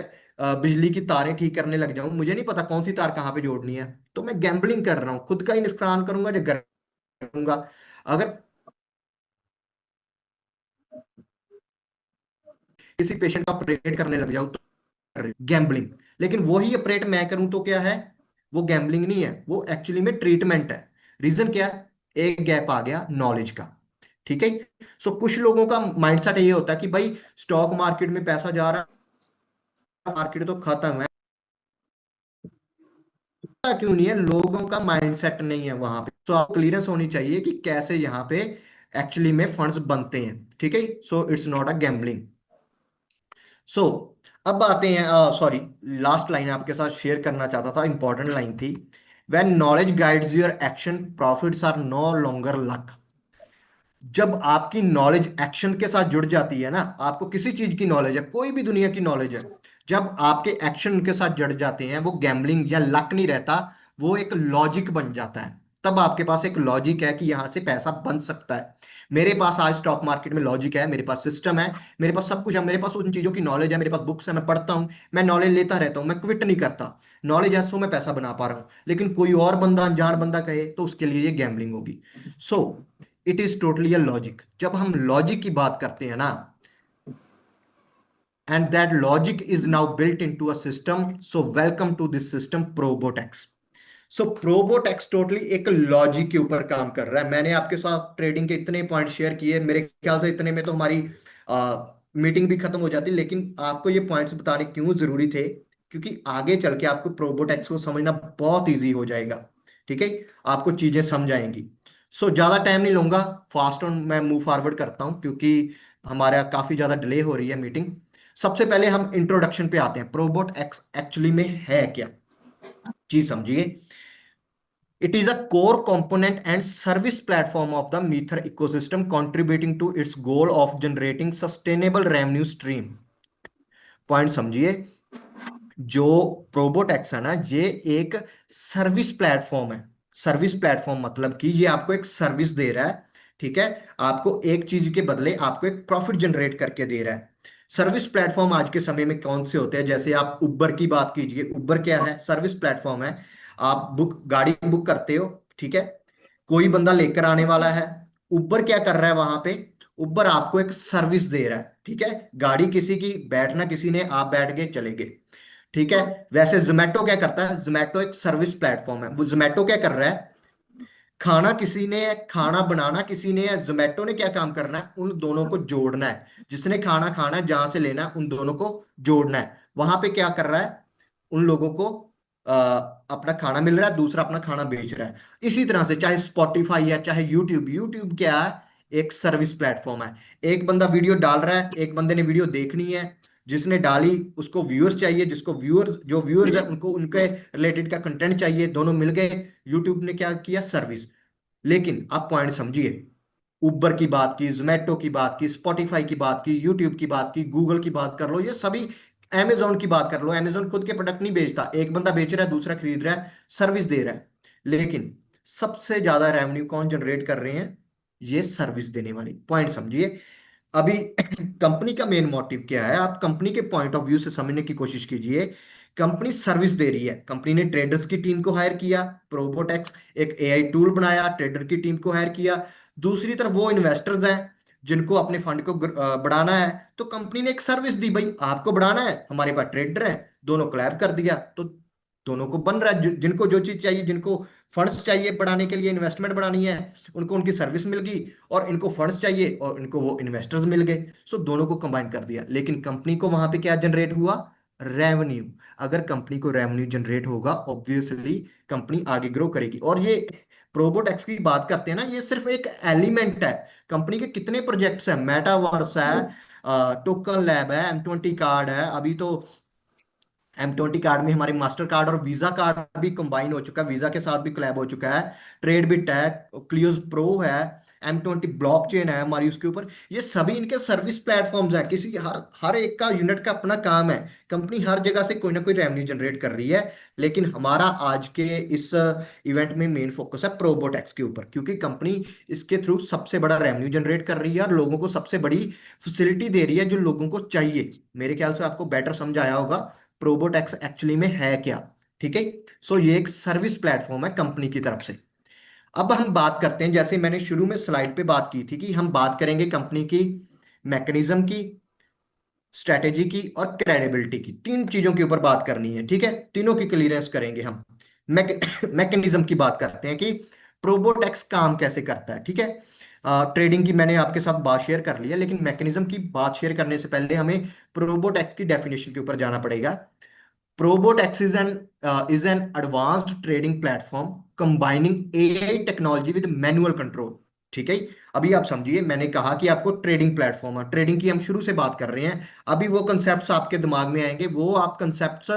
बिजली की तारें ठीक करने लग जाऊं, मुझे नहीं पता कौन सी तार कहाँ पे जोड़नी है, तो मैं गैम्बलिंग कर रहा हूँ, खुद का ही नुकसान करूंगा जो करूंगा। अगर किसी पेशेंट का ऑपरेट करने लग जाऊं तो गैम्बलिंग। लेकिन वही ऑपरेट मैं करूं तो क्या है, वो गैम्बलिंग नहीं है, वो एक्चुअली में ट्रीटमेंट है। रीजन क्या है, एक गैप आ गया नॉलेज का। ठीक है। सो कुछ लोगों का माइंडसेट ये होता है कि भाई स्टॉक मार्केट में पैसा जा रहा है, मार्केट तो खत्म है। ऐसा क्यों नहीं है, लोगों का माइंडसेट नहीं है वहां पे। सो आप क्लियरेंस होनी चाहिए कि कैसे यहाँ पे एक्चुअली में फंड्स बनते हैं। ठीक है, so it's not a gambling. So अब आते हैं, सॉरी, लास्ट लाइन आपके साथ शेयर करना चाहता था, इंपॉर्टेंट लाइन थी। When knowledge guides your action, profits are no longer luck. जब आपकी नॉलेज एक्शन के साथ जुड़ जाती है ना, आपको किसी चीज की नॉलेज है, कोई भी दुनिया की नॉलेज है, जब आपके एक्शन के साथ जुड़ जाते हैं, वो गैम्बलिंग या लक नहीं रहता, वो एक लॉजिक बन जाता है। तब आपके पास एक लॉजिक है कि यहां से पैसा बन सकता है। मेरे पास आज स्टॉक मार्केट में लॉजिक है, मेरे पास सिस्टम है, मेरे पास सब कुछ है, मेरे पास उन चीजों की नॉलेज है, मेरे पास बुक्स है, मैं पढ़ता हूँ, मैं नॉलेज लेता रहता हूँ, मैं क्विट नहीं करता। नॉलेज है, सो मैं पैसा बना पा रहा हूँ। लेकिन कोई और बंदा, अनजान बंदा कहे तो उसके लिए ये गैम्बलिंग होगी। So it is totally a logic. जब हम लॉजिक की बात करते हैं ना, and that logic is now built into a system, so welcome to this system ProbotX. So ProbotX totally एक लॉजिक के ऊपर काम कर रहा है। मैंने आपके साथ ट्रेडिंग के इतने पॉइंट शेयर किए, मेरे ख्याल से इतने में तो हमारी मीटिंग भी खत्म हो जाती, लेकिन आपको ये पॉइंट्स बताने क्यों जरूरी थे, क्योंकि आगे चल के आपको प्रोबोटेक्स को समझना बहुत इजी हो जाएगा। ठीक है, आपको चीजें समझ आएंगी। सो ज्यादा टाइम नहीं लूंगा, फास्ट ऑन मैं मूव फॉरवर्ड करता हूं, क्योंकि हमारा काफी ज्यादा डिले हो रही है मीटिंग। सबसे पहले हम इंट्रोडक्शन पे आते हैं, प्रोबोट एक्स एक्चुअली में है क्या, जी समझिए। It is a core component and service platform of the Mether ecosystem, contributing to its goal of generating sustainable revenue stream. Point समझिए, जो प्रोबोटेक्स है ना, ये एक सर्विस प्लेटफॉर्म है। सर्विस प्लेटफॉर्म मतलब कि ये आपको एक सर्विस दे रहा है। ठीक है, आपको एक चीज के बदले आपको एक प्रॉफिट जनरेट करके दे रहा है। सर्विस प्लेटफॉर्म आज के समय में कौन से होते हैं, जैसे आप उबर की बात कीजिए। उबर क्या है, सर्विस प्लेटफॉर्म है। आप गाड़ी बुक करते हो, ठीक है, कोई बंदा लेकर आने वाला है। उबर क्या कर रहा है वहां पे, उबर आपको एक सर्विस दे रहा है। ठीक है, गाड़ी किसी की, बैठना किसी ने, आप बैठ गए चले गए। ठीक है। वैसे जोमेटो क्या करता है, जोमेटो एक सर्विस प्लेटफॉर्म है। वो जोमेटो क्या कर रहा है, खाना किसी ने, खाना बनाना किसी ने है, जोमेटो ने क्या काम करना है, उन दोनों को जोड़ना है। जिसने खाना खाना है, जहां से लेना है, उन दोनों को जोड़ना है। वहां पे क्या कर रहा है, उन लोगों को अपना खाना मिल रहा है, दूसरा अपना खाना बेच रहा है। इसी तरह से चाहे स्पॉटिफाई है, चाहे यूट्यूब, यूट्यूब क्या है, एक सर्विस प्लेटफॉर्म है। एक बंदा वीडियो डाल रहा है, एक बंदे ने वीडियो देखनी है, जिसने डाली उसको व्यूअर्स चाहिए, जिसको व्यूअर्स, जो व्यूअर्स है उनको उनके रिलेटेड का कंटेंट चाहिए, दोनों मिल गए, यूट्यूब ने क्या किया, सर्विस। लेकिन आप पॉइंट समझिए, उबर की बात की, जोमेटो की बात की, स्पॉटिफाई की बात की, यूट्यूब की बात की, गूगल की बात कर लो, ये सभी अमेजोन की बात कर लो, अमेजोन खुद के प्रोडक्ट नहीं बेचता, एक बंदा बेच रहा है, दूसरा खरीद रहा है, सर्विस दे रहा है। लेकिन सबसे ज्यादा रेवेन्यू कौन जनरेट कर रहे हैं? ये सर्विस देने वाली, पॉइंट समझिए। अभी कंपनी का मेन मोटिव क्या है, आप कंपनी के पॉइंट ऑफ व्यू से समझने की कोशिश कीजिए। कंपनी सर्विस दे रही है, कंपनी ने ट्रेडर्स की टीम को हायर किया, प्रोबोटेक्स एक एआई टूल बनाया, ट्रेडर की टीम को हायर किया। दूसरी तरफ वो इन्वेस्टर्स हैं जिनको अपने फंड को बढ़ाना है, तो कंपनी ने एक सर्विस दी, भाई आपको बढ़ाना है, हमारे पास ट्रेडर हैं, दोनों कोलैब कर दिया, तो दोनों को बन रहा है। जिनको जो चीज चाहिए, जिनको फंड्स चाहिए बढ़ाने के लिए, इन्वेस्टमेंट बढ़ानी है, उनको उनकी सर्विस मिल गई, और इनको फंड्स चाहिए और इनको वो इन्वेस्टर्स मिल गए। सो दोनों को कंबाइन कर दिया। लेकिन कंपनी को वहां पे क्या जनरेट हुआ? रेवेन्यू। अगर कंपनी को रेवेन्यू जनरेट होगा, ऑब्वियसली कंपनी आगे ग्रो करेगी। और ये प्रोबोटेक्स की बात करते हैं ना, ये सिर्फ एक एलिमेंट है। कंपनी के कितने प्रोजेक्ट्स हैं, मेटावर्स है, टोकन लैब है, M20 कार्ड है, अभी तो M20 कार्ड में हमारे मास्टर कार्ड और वीजा कार्ड भी कंबाइन हो चुका है, वीजा के साथ भी कोलैब हो चुका है। ट्रेडबिट है, क्लियोज प्रो है, M20 ब्लॉकचेन है हमारी उसके ऊपर। ये सभी इनके सर्विस प्लेटफॉर्म्स हैं, किसी हर हर एक का यूनिट का अपना काम है। कंपनी हर जगह से कोई ना कोई रेवेन्यू जनरेट कर रही है। लेकिन हमारा आज के इस इवेंट में मेन फोकस है प्रोबोटेक्स के ऊपर, क्योंकि कंपनी इसके थ्रू सबसे बड़ा रेवेन्यू जनरेट कर रही है और लोगों को सबसे बड़ी फैसिलिटी दे रही है जो लोगों को चाहिए। मेरे ख्याल से आपको बेटर समझ आया होगा प्रोबोटेक्स एक्चुअली में है क्या। ठीक है। सो ये एक सर्विस प्लेटफॉर्म है कंपनी की तरफ से। अब हम बात करते हैं, जैसे मैंने शुरू में स्लाइड पे बात की थी, कि हम बात करेंगे कंपनी की मैकेनिज्म की, स्ट्रेटेजी की और क्रेडिबिलिटी की। तीन चीजों के ऊपर बात करनी है, ठीक है, तीनों की क्लियरेंस करेंगे हम। मैकेनिज्म की बात करते हैं कि प्रोबोटेक्स काम कैसे करता है, ठीक है। ट्रेडिंग की मैंने आपके साथ बात शेयर कर ली है, लेकिन मैकेनिज्म की बात शेयर करने से पहले हमें प्रोबोटेक्स की डेफिनेशन के ऊपर जाना पड़ेगा। Probotex is an advanced trading platform combining AI technology with manual control। ठीक है। अभी आप समझिए, मैंने कहा कि आपको ट्रेडिंग प्लेटफॉर्म है, ट्रेडिंग की हम शुरू से बात कर रहे हैं। अभी वो कंसेप्ट्स आपके दिमाग में आएंगे, वो आप कंसेप्ट्स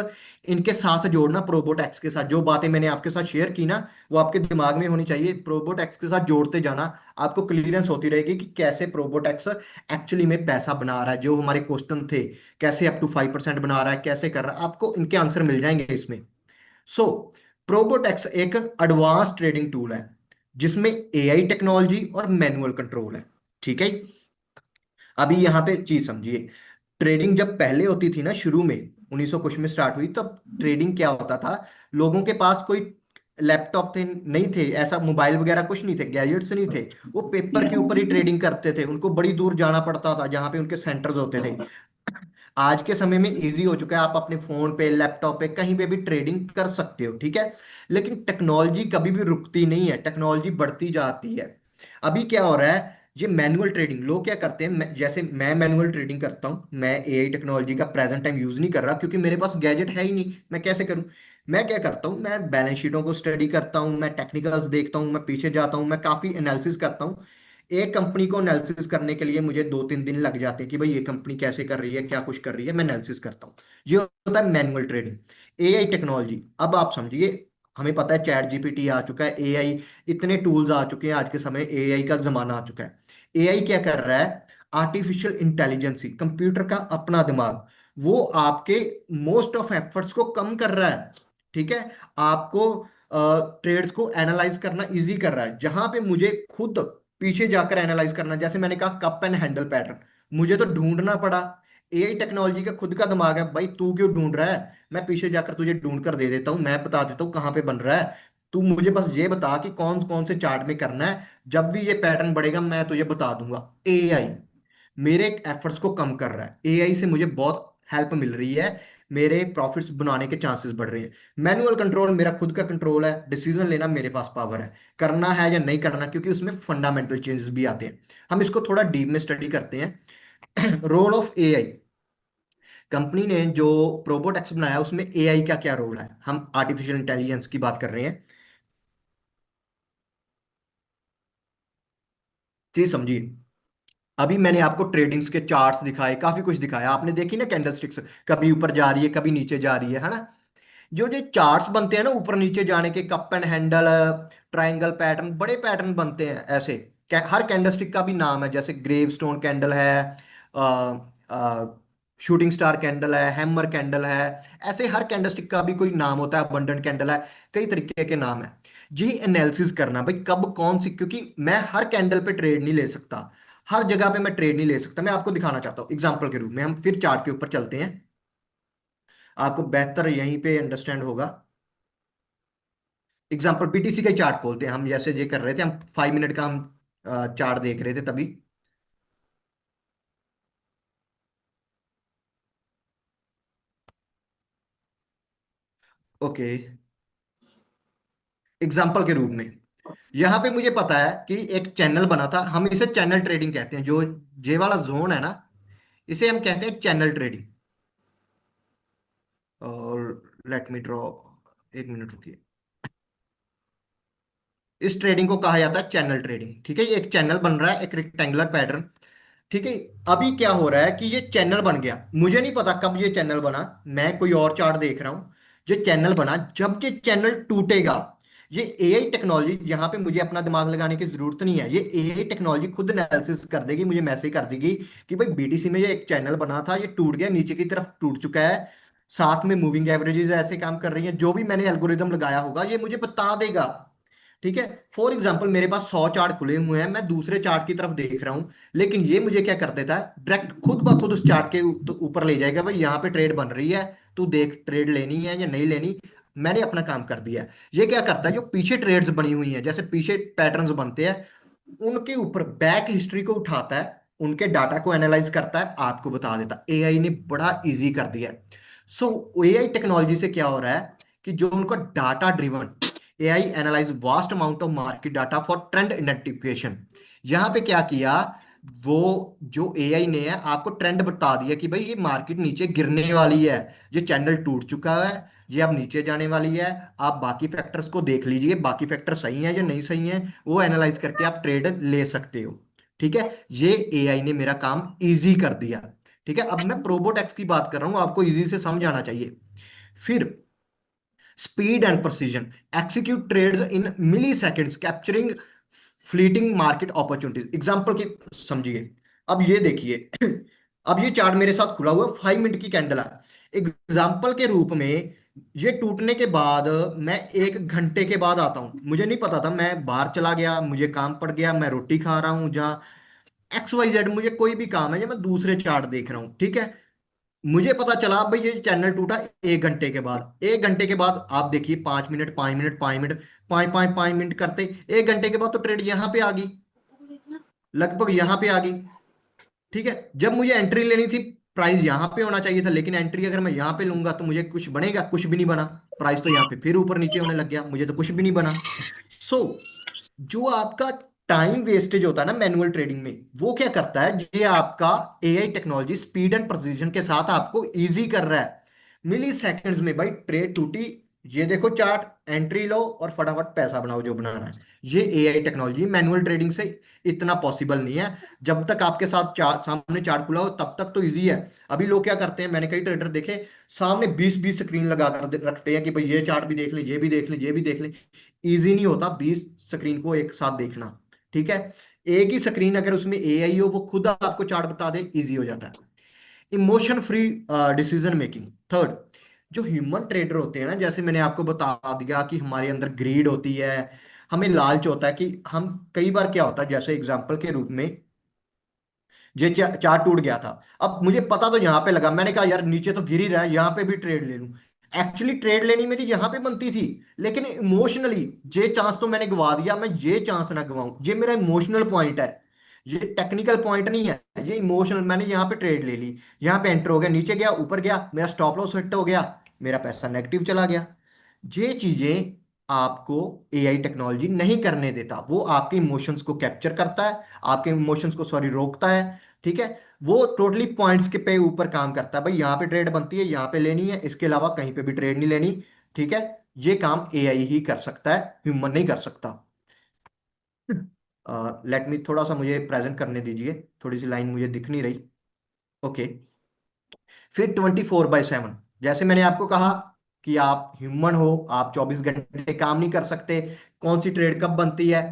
इनके साथ जोड़ना, प्रोबोटेक्स के साथ जो बातें मैंने आपके साथ शेयर की ना, वो आपके दिमाग में होनी चाहिए, प्रोबोटेक्स के साथ जोड़ते जाना। आपको क्लियरेंस होती रहेगी कि कैसे प्रोबोटेक्स एक्चुअली में पैसा बना रहा है। जो हमारे क्वेश्चन थे, कैसे अप टू 5% बना रहा है, कैसे कर रहा है, आपको इनके आंसर मिल जाएंगे इसमें। सो प्रोबोटेक्स एक एडवांस ट्रेडिंग टूल है जिसमें एआई टेक्नोलॉजी और मैनुअल कंट्रोल है। ठीक है। अभी यहाँ पे चीज समझिए, ट्रेडिंग जब पहले होती थी ना, शुरू में 1900 कुछ में स्टार्ट हुई, तब ट्रेडिंग क्या होता था, लोगों के पास कोई लैपटॉप थे नहीं थे, ऐसा मोबाइल वगैरह कुछ नहीं थे, गैजेट्स नहीं थे, वो पेपर के ऊपर ही ट्रेडिंग करते थे, उनको बड़ी दूर जाना पड़ता था जहाँ पे उनके सेंटर्स होते थे। आज के समय में इजी हो चुका है, आप अपने फोन पे, लैपटॉप पे, कहीं पे भी ट्रेडिंग कर सकते हो, ठीक है। लेकिन टेक्नोलॉजी कभी भी रुकती नहीं है, टेक्नोलॉजी बढ़ती जाती है। अभी क्या हो रहा है, ये मैनुअल ट्रेडिंग लोग क्या करते हैं, जैसे मैं मैनुअल ट्रेडिंग करता हूँ, मैं एआई टेक्नोलॉजी का प्रेजेंट टाइम यूज नहीं कर रहा, क्योंकि मेरे पास गैजेट है ही नहीं, मैं कैसे करूँ। मैं क्या करता हूँ, मैं बैलेंस शीटों को स्टडी करता हूँ, मैं टेक्निकल्स देखता हूँ, मैं पीछे जाता हूँ, मैं काफी एनालिसिस करता हूँ। एक कंपनी को एनालिसिस करने के लिए मुझे 2-3 दिन लग जाते हैं कि भाई ये कंपनी कैसे कर रही है, क्या कुछ कर रही है, मैं एनालिसिस करता हूँ। ये होता है मैनुअल ट्रेडिंग। एआई टेक्नोलॉजी, अब आप समझिए, हमें पता है चैट जीपीटी आ चुका है, एआई, इतने टूल्स आ चुके हैं, आज के समय एआई का जमाना आ चुका है। एआई क्या कर रहा है, आर्टिफिशियल इंटेलिजेंसी, कंप्यूटर का अपना दिमाग, वो आपके मोस्ट ऑफ एफर्ट्स को कम कर रहा है। ठीक है। आपको ट्रेड्स को एनालाइज करना इजी कर रहा है, जहां पे मुझे खुद पीछे जाकर एनालाइज करना, जैसे मैंने कहा कप एंड हैंडल पैटर्न, मुझे तो ढूंढना पड़ा। एआई टेक्नोलॉजी का खुद का दिमाग है, भाई तू क्यों ढूंढ रहा है, मैं पीछे जाकर तुझे ढूंढ कर दे देता हूँ, मैं बता देता हूँ कहाँ पे बन रहा है। तू मुझे बस ये बता कि कौन कौन से चार्ट में करना है, जब भी ये पैटर्न बढ़ेगा मैं तुझे बता दूंगा। एआई मेरे एफर्ट्स को कम कर रहा है, एआई से मुझे बहुत हेल्प मिल रही है, मेरे प्रॉफिट्स बनाने के चांसेस बढ़ रहे हैं। मैनुअल कंट्रोल मेरा खुद का कंट्रोल है, डिसीजन लेना मेरे पास पावर है, करना है या नहीं करना, क्योंकि उसमें फंडामेंटल चेंजेस भी आते हैं। हम इसको थोड़ा डीप में स्टडी करते हैं। रोल ऑफ एआई, कंपनी ने जो प्रोबोटेक्स बनाया उसमें एआई का क्या रोल है, हम आर्टिफिशियल इंटेलिजेंस की बात कर रहे हैं। जी समझिए, अभी मैंने आपको ट्रेडिंग्स के चार्ट्स दिखाए, काफी कुछ दिखाया, आपने देखी ना कैंडल स्टिक्स, कभी ऊपर जा रही है, कभी नीचे जा रही है ना। जो जो चार्ट्स बनते हैं ना ऊपर नीचे जाने के, cup and handle, triangle pattern, बड़े पैटर्न बनते हैं ऐसे। हर कैंडल स्टिक का भी नाम है, जैसे ग्रेव स्टोन कैंडल है, शूटिंग स्टार कैंडल है, हैमर कैंडल है। ऐसे हर कैंडलस्टिक का भी कोई नाम होता है, अबंडेंट कैंडल है, कई तरीके के नाम है। यही एनालिसिस करना भाई, कब कौन सी, क्योंकि मैं हर कैंडल पे ट्रेड नहीं ले सकता, हर जगह पे मैं ट्रेड नहीं ले सकता। मैं आपको दिखाना चाहता हूँ एग्जांपल के रूप में, हम फिर चार्ट के ऊपर चलते हैं, आपको बेहतर यहीं पे अंडरस्टैंड होगा। एग्जांपल बीटीसी का ही चार्ट खोलते हैं हम, जैसे ये कर रहे थे हम, 5 मिनट का हम चार्ट देख रहे थे तभी। ओके, एग्जाम्पल के रूप में यहाँ पे मुझे पता है कि एक चैनल बना था, हम इसे चैनल ट्रेडिंग कहते हैं। जो जे वाला जोन है ना, इसे हम कहते हैं चैनल ट्रेडिंग। और लेट मी ड्रॉ, 1 मिनट रुकिए। इस ट्रेडिंग को कहा जाता है चैनल ट्रेडिंग, ठीक है। ये एक चैनल बन रहा है, एक रेक्टेंगुलर पैटर्न, ठीक है। अभी क्या हो रहा है कि ये चैनल बन गया, मुझे नहीं पता कब ये चैनल बना, मैं कोई और चार्ट देख रहा हूं। ये चैनल बना, जब ये चैनल टूटेगा, ये एआई टेक्नोलॉजी, यहाँ पे मुझे अपना दिमाग लगाने की जरूरत नहीं है, ये एआई टेक्नोलॉजी खुद एनालिसिस कर देगी, मुझे मैसेज कर देगी कि भाई बीटीसी में ये एक चैनल बना था, ये टूट गया, नीचे की तरफ टूट चुका है, साथ में मूविंग एवरेजेस ऐसे काम कर रही हैं, जो भी मैंने एल्गोरिदम लगाया होगा ये मुझे बता देगा, ठीक है। फॉर एग्जाम्पल मेरे पास 100 चार्ट खुले हुए हैं, मैं दूसरे चार्ट की तरफ देख रहा हूं, लेकिन ये मुझे क्या कर देता है, डायरेक्ट खुद ब खुद उस चार्ट के तो ऊपर ले जाएगा, भाई यहाँ पे ट्रेड बन रही है, तू देख ट्रेड लेनी है या नहीं लेनी। मैंने अपना काम कर दिया है। ये क्या करता है, जो पीछे ट्रेड्स बनी हुई हैं, जैसे पीछे पैटर्न्स बनते हैं, उनके ऊपर बैक हिस्ट्री को उठाता है, उनके डाटा को एनालाइज करता है, आपको बता देता है। एआई ने बड़ा इजी कर दिया है। सो एआई टेक्नोलॉजी से क्या हो रहा है कि जो उनका data driven, AI analyse vast amount of market data for trend identification. यहां पे क्या किया, वो जो एआई ने है आपको ट्रेंड बता दिया कि भाई ये मार्केट नीचे गिरने वाली है, ये चैनल टूट चुका है, ये अब नीचे जाने वाली है। आप बाकी फैक्टर्स को देख लीजिए, बाकी फैक्टर सही है या नहीं सही है, वो एनालाइज करके आप ट्रेड ले सकते हो, ठीक है। ये एआई ने मेरा काम इजी कर दिया, ठीक है। अब मैं प्रोबोटेक्स की बात कर रहा हूं, आपको इजी से समझ आना चाहिए। फिर speed and precision, execute trades in milliseconds, capturing fleeting market opportunities. Example की समझिए, अब ये देखिए अब ये चार्ट मेरे साथ खुला हुआ है, 5 मिनट की कैंडल है। एग्जाम्पल के रूप में ये टूटने के बाद मैं 1 घंटे के बाद आता हूं, मुझे नहीं पता था, मैं बाहर चला गया, मुझे काम पड़ गया, मैं रोटी खा रहा हूँ जहाँ XYZ, मुझे कोई भी काम है, या मैं दूसरे चार्ट देख रहा हूँ, ठीक है। मुझे पता चला भाई ये चैनल टूटा 1 घंटे के बाद। 1 घंटे के बाद आप देखिए, 5 मिनट, 5 मिनट, 5 मिनट, 5 5 5 मिनट करते 1 घंटे के बाद तो ट्रेड यहाँ पे आ गई, लगभग यहाँ पे आ गई, ठीक है। जब मुझे एंट्री लेनी थी, प्राइस यहाँ पे होना चाहिए था, लेकिन एंट्री अगर मैं यहाँ पे लूंगा तो मुझे कुछ बनेगा, कुछ भी नहीं बना। प्राइस तो यहाँ पे फिर ऊपर नीचे होने लग गया, मुझे तो कुछ भी नहीं बना। सो जो आपका टाइम वेस्टेज होता है ना मैनुअल ट्रेडिंग में, वो क्या करता है, ये आपका AI technology speed and precision के साथ आपको इजी कर रहा है। मिली सेकंड्स में भाई ट्रेड टूटी, ये देखो चार्ट, एंट्री लो और फटाफट पैसा बनाओ जो बनाना है। ये एआई टेक्नोलॉजी मैनुअल ट्रेडिंग से इतना पॉसिबल नहीं है। जब तक आपके साथ सामने चार्ट खुला हो तब तक तो इजी है। अभी लोग क्या करते हैं, मैंने कई ट्रेडर देखे, सामने 20 20 स्क्रीन लगा कर रखते हैं कि भाई ये चार्ट भी देख लें, ये भी देख लें, ये भी देख लें। इजी नहीं होता 20 स्क्रीन को एक साथ देखना, ठीक है। एक ही स्क्रीन अगर उसमें एआई हो, वो खुद आपको चार्ट बता दे, इजी हो जाता है। Emotion free decision making, third, जो ह्यूमन ट्रेडर होते हैं ना, जैसे मैंने आपको बता दिया कि हमारे अंदर ग्रीड होती है, हमें लालच होता है कि हम, कई बार क्या होता है, जैसे एग्जांपल के रूप में ये चार्ट टूट गया था, अब मुझे पता तो यहाँ पे लगा, मैंने कहा यार नीचे तो गिर ही रहा है, यहाँ पे भी ट्रेड ले लूं। एक्चुअली ट्रेड लेनी मेरी यहाँ पे बनती थी, लेकिन इमोशनली ये चांस तो मैंने गवा दिया, मैं ये चांस ना गवाऊं, ये मेरा इमोशनल पॉइंट है, ये टेक्निकल पॉइंट नहीं है, ये इमोशनल। मैंने यहाँ पे ट्रेड ले ली, यहाँ पे एंटर हो गया, नीचे गया, ऊपर गया, मेरा स्टॉप लॉस हिट हो गया, मेरा पैसा नेगेटिव चला गया। ये चीजें आपको एआई टेक्नोलॉजी नहीं करने देता, वो आपके इमोशंस को कैप्चर करता है, आपके इमोशंस को सॉरी रोकता है, ठीक है। वो टोटली पॉइंट्स के पे ऊपर काम करता है, भाई यहाँ पे ट्रेड बनती है, यहाँ पे लेनी है, इसके अलावा कहीं पे भी ट्रेड नहीं लेनी, ठीक है। ये काम एआई ही कर सकता है, ह्यूमन नहीं कर सकता। लेट मी थोड़ा सा मुझे प्रेजेंट करने दीजिए, थोड़ी सी लाइन मुझे दिख नहीं रही। ओके, फिर 24/7, जैसे मैंने आपको कहा कि आप ह्यूमन हो, आप 24 घंटे काम नहीं कर सकते, कौन सी ट्रेड कब बनती है,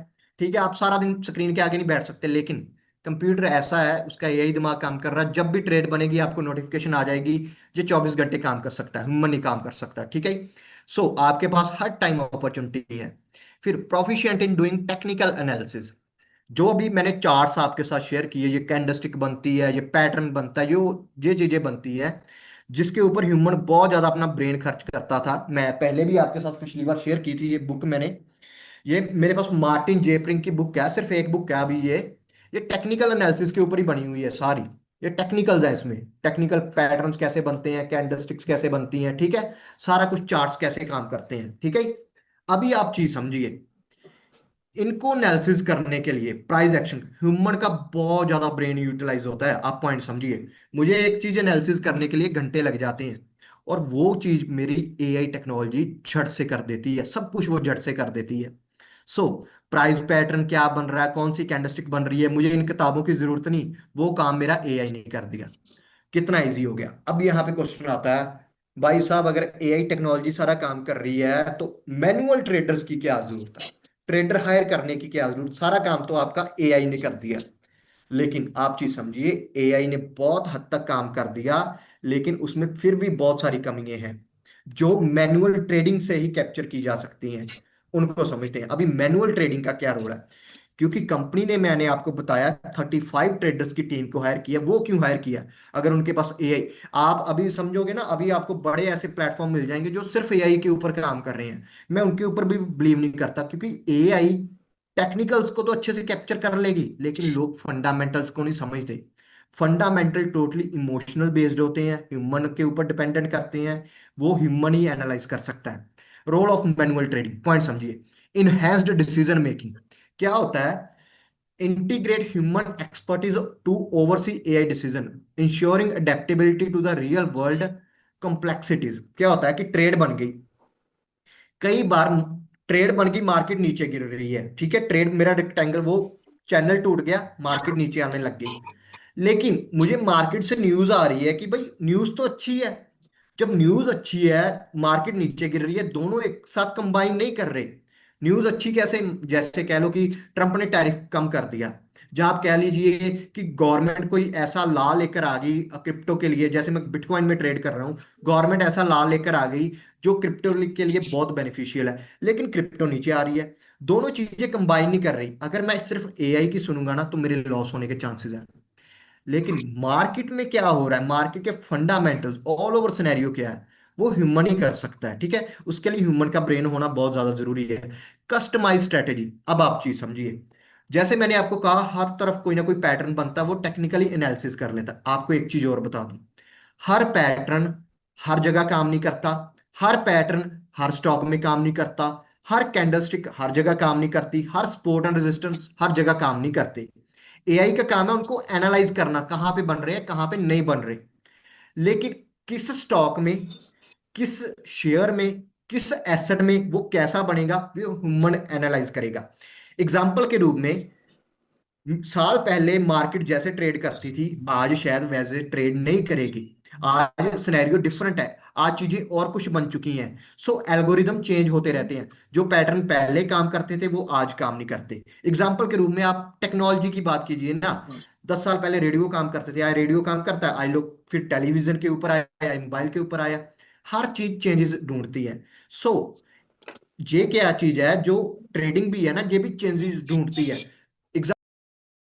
ठीक है। आप सारा दिन स्क्रीन के आगे नहीं बैठ सकते, लेकिन कंप्यूटर ऐसा है, उसका यही दिमाग काम कर रहा है, जब भी ट्रेड बनेगी आपको नोटिफिकेशन आ जाएगी। ये 24 घंटे काम कर सकता है, ह्यूमन नहीं काम कर सकता, ठीक है। सो आपके पास हर टाइम अपॉर्चुनिटी है। फिर proficient in doing technical analysis. जो अभी मैंने चार्ट्स आपके साथ शेयर किए, ये कैंडलस्टिक बनती है, ये पैटर्न बनता है, जो ये चीजें बनती है जिसके ऊपर ह्यूमन बहुत ज्यादा अपना ब्रेन खर्च करता था। मैं पहले भी आपके साथ पिछली बार शेयर की थी ये बुक मैंने। ये मेरे पास मार्टिन जेपरिंग की बुक है, सिर्फ एक बुक है अभी ये टेक्निकल एनालिसिस के ऊपर ही बनी हुई है सारी। ये टेक्निकल्स है, इसमें टेक्निकल पैटर्न्स कैसे बनते हैं, कैंडलस्टिक्स कैसे बनती हैं, ठीक है। सारा कुछ चार्ट्स कैसे काम करते हैं, ठीक है। अभी आप चीज समझिए, इनको एनालिसिस करने के लिए प्राइस एक्शन ह्यूमन का बहुत ज्यादा ब्रेन यूटिलाइज होता है। आप पॉइंट समझिए, मुझे एक चीज एनालिसिस करने के लिए घंटे लग जाते हैं, और वो चीज मेरी एआई टेक्नोलॉजी झट से कर देती है, सब कुछ वो झट से कर देती है। सो प्राइस पैटर्न क्या बन रहा है, कौन सी कैंडलस्टिक बन रही है, मुझे इन किताबों की जरूरत नहीं, वो काम मेरा एआई ने कर दिया। कितना इजी हो गया। अब यहाँ पे क्वेश्चन आता है, भाई साहब अगर एआई टेक्नोलॉजी सारा काम कर रही है तो मैनुअल ट्रेडर्स की क्या जरूरत है, ट्रेडर हायर करने की क्या जरूरत, सारा काम तो आपका एआई ने कर दिया। लेकिन आप चीज समझिए, एआई ने बहुत हद तक काम कर दिया, लेकिन उसमें फिर भी बहुत सारी कमियां हैं जो मैनुअल ट्रेडिंग से ही कैप्चर की जा सकती हैं। उनको समझते हैं। अभी मैनुअल ट्रेडिंग का क्या रोल है, क्योंकि कंपनी ने, मैंने आपको बताया, 35 ट्रेडर्स की टीम को हायर किया। वो क्यों हायर किया, अगर उनके पास एआई, आप अभी समझोगे ना, अभी आपको बड़े ऐसे प्लेटफॉर्म मिल जाएंगे जो सिर्फ एआई के ऊपर काम कर रहे हैं। मैं उनके ऊपर भी बिलीव नहीं करता, क्योंकि एआई टेक्निकल्स को तो अच्छे से कैप्चर कर लेगी, लेकिन लोग फंडामेंटल्स को नहीं समझते। फंडामेंटल टोटली इमोशनल बेस्ड होते हैं, ह्यूमन के ऊपर डिपेंडेंट करते हैं, वो ह्यूमन ही एनालाइज कर सकता है। Role of manual trading point समझिए, इनहेंस्ड डिसीजन मेकिंग। क्या होता है, integrate human expertise to oversee AI decision, ensuring adaptability to the real world complexities। क्या होता है कि ट्रेड बन गई, कई बार ट्रेड बन गई, मार्केट नीचे गिर रही है, ठीक है, ट्रेड मेरा रेक्टेंगल वो चैनल टूट गया, मार्केट नीचे आने लग गई। लेकिन मुझे मार्केट से न्यूज आ रही है कि भाई न्यूज तो अच्छी है। जब न्यूज अच्छी है, मार्केट नीचे गिर रही है, दोनों एक साथ कंबाइन नहीं कर रहे। न्यूज अच्छी कैसे, जैसे कह लो कि ट्रंप ने टैरिफ कम कर दिया, जहां आप कह लीजिए कि गवर्नमेंट कोई ऐसा लॉ लेकर आ गई क्रिप्टो के लिए, जैसे मैं बिटकॉइन में ट्रेड कर रहा हूँ, गवर्नमेंट ऐसा लॉ लेकर आ गई जो क्रिप्टो के लिए बहुत बेनिफिशियल है, लेकिन क्रिप्टो नीचे आ रही है। दोनों चीजें कंबाइन नहीं कर रही। अगर मैं सिर्फ एआई की सुनूंगा ना, तो मेरे लॉस होने के चांसेस हैं। लेकिन मार्केट में क्या हो रहा है, मार्केट के फंडामेंटल्स ऑल ओवर सिनेरियो क्या है, वो ह्यूमन ही कर सकता है, ठीक है। उसके लिए ह्यूमन का ब्रेन होना बहुत ज्यादा जरूरी है। कस्टमाइज स्ट्रेटेजी, अब आप चीज समझिए, जैसे मैंने आपको कहा हर तरफ कोई ना कोई पैटर्न बनता है, वो टेक्निकली एनालिसिस कर लेता है। आपको एक चीज और बता दूं, हर पैटर्न हर जगह काम नहीं करता, हर पैटर्न हर स्टॉक में काम नहीं करता, हर कैंडलस्टिक हर जगह काम नहीं करती, हर सपोर्ट एंड रेजिस्टेंस हर जगह काम नहीं करते। एआई का काम है उनको एनालाइज करना, कहाँ पे बन रहे हैं, कहाँ पे नहीं बन रहे। लेकिन किस स्टॉक में, किस शेयर में, किस एसेट में वो कैसा बनेगा, वो ह्यूमन एनालाइज करेगा। एग्जाम्पल के रूप में, साल पहले मार्केट जैसे ट्रेड करती थी, आज शायद वैसे ट्रेड नहीं करेगी। आज सिनेरियो डिफरेंट है, आज चीजें और कुछ बन चुकी हैं। सो एल्गोरिदम चेंज होते रहते हैं, जो पैटर्न पहले काम करते थे वो आज काम नहीं करते। एग्जाम्पल के रूप में आप टेक्नोलॉजी की बात कीजिए ना, 10 साल पहले रेडियो काम करते थे, आज रेडियो काम करता है, आज लोग फिर टेलीविजन के ऊपर आया, मोबाइल के ऊपर आया, हर चीज चेंजेस ढूंढती है। सो ये क्या चीज है, जो ट्रेडिंग भी है ना, ये भी चेंजेस ढूंढती है।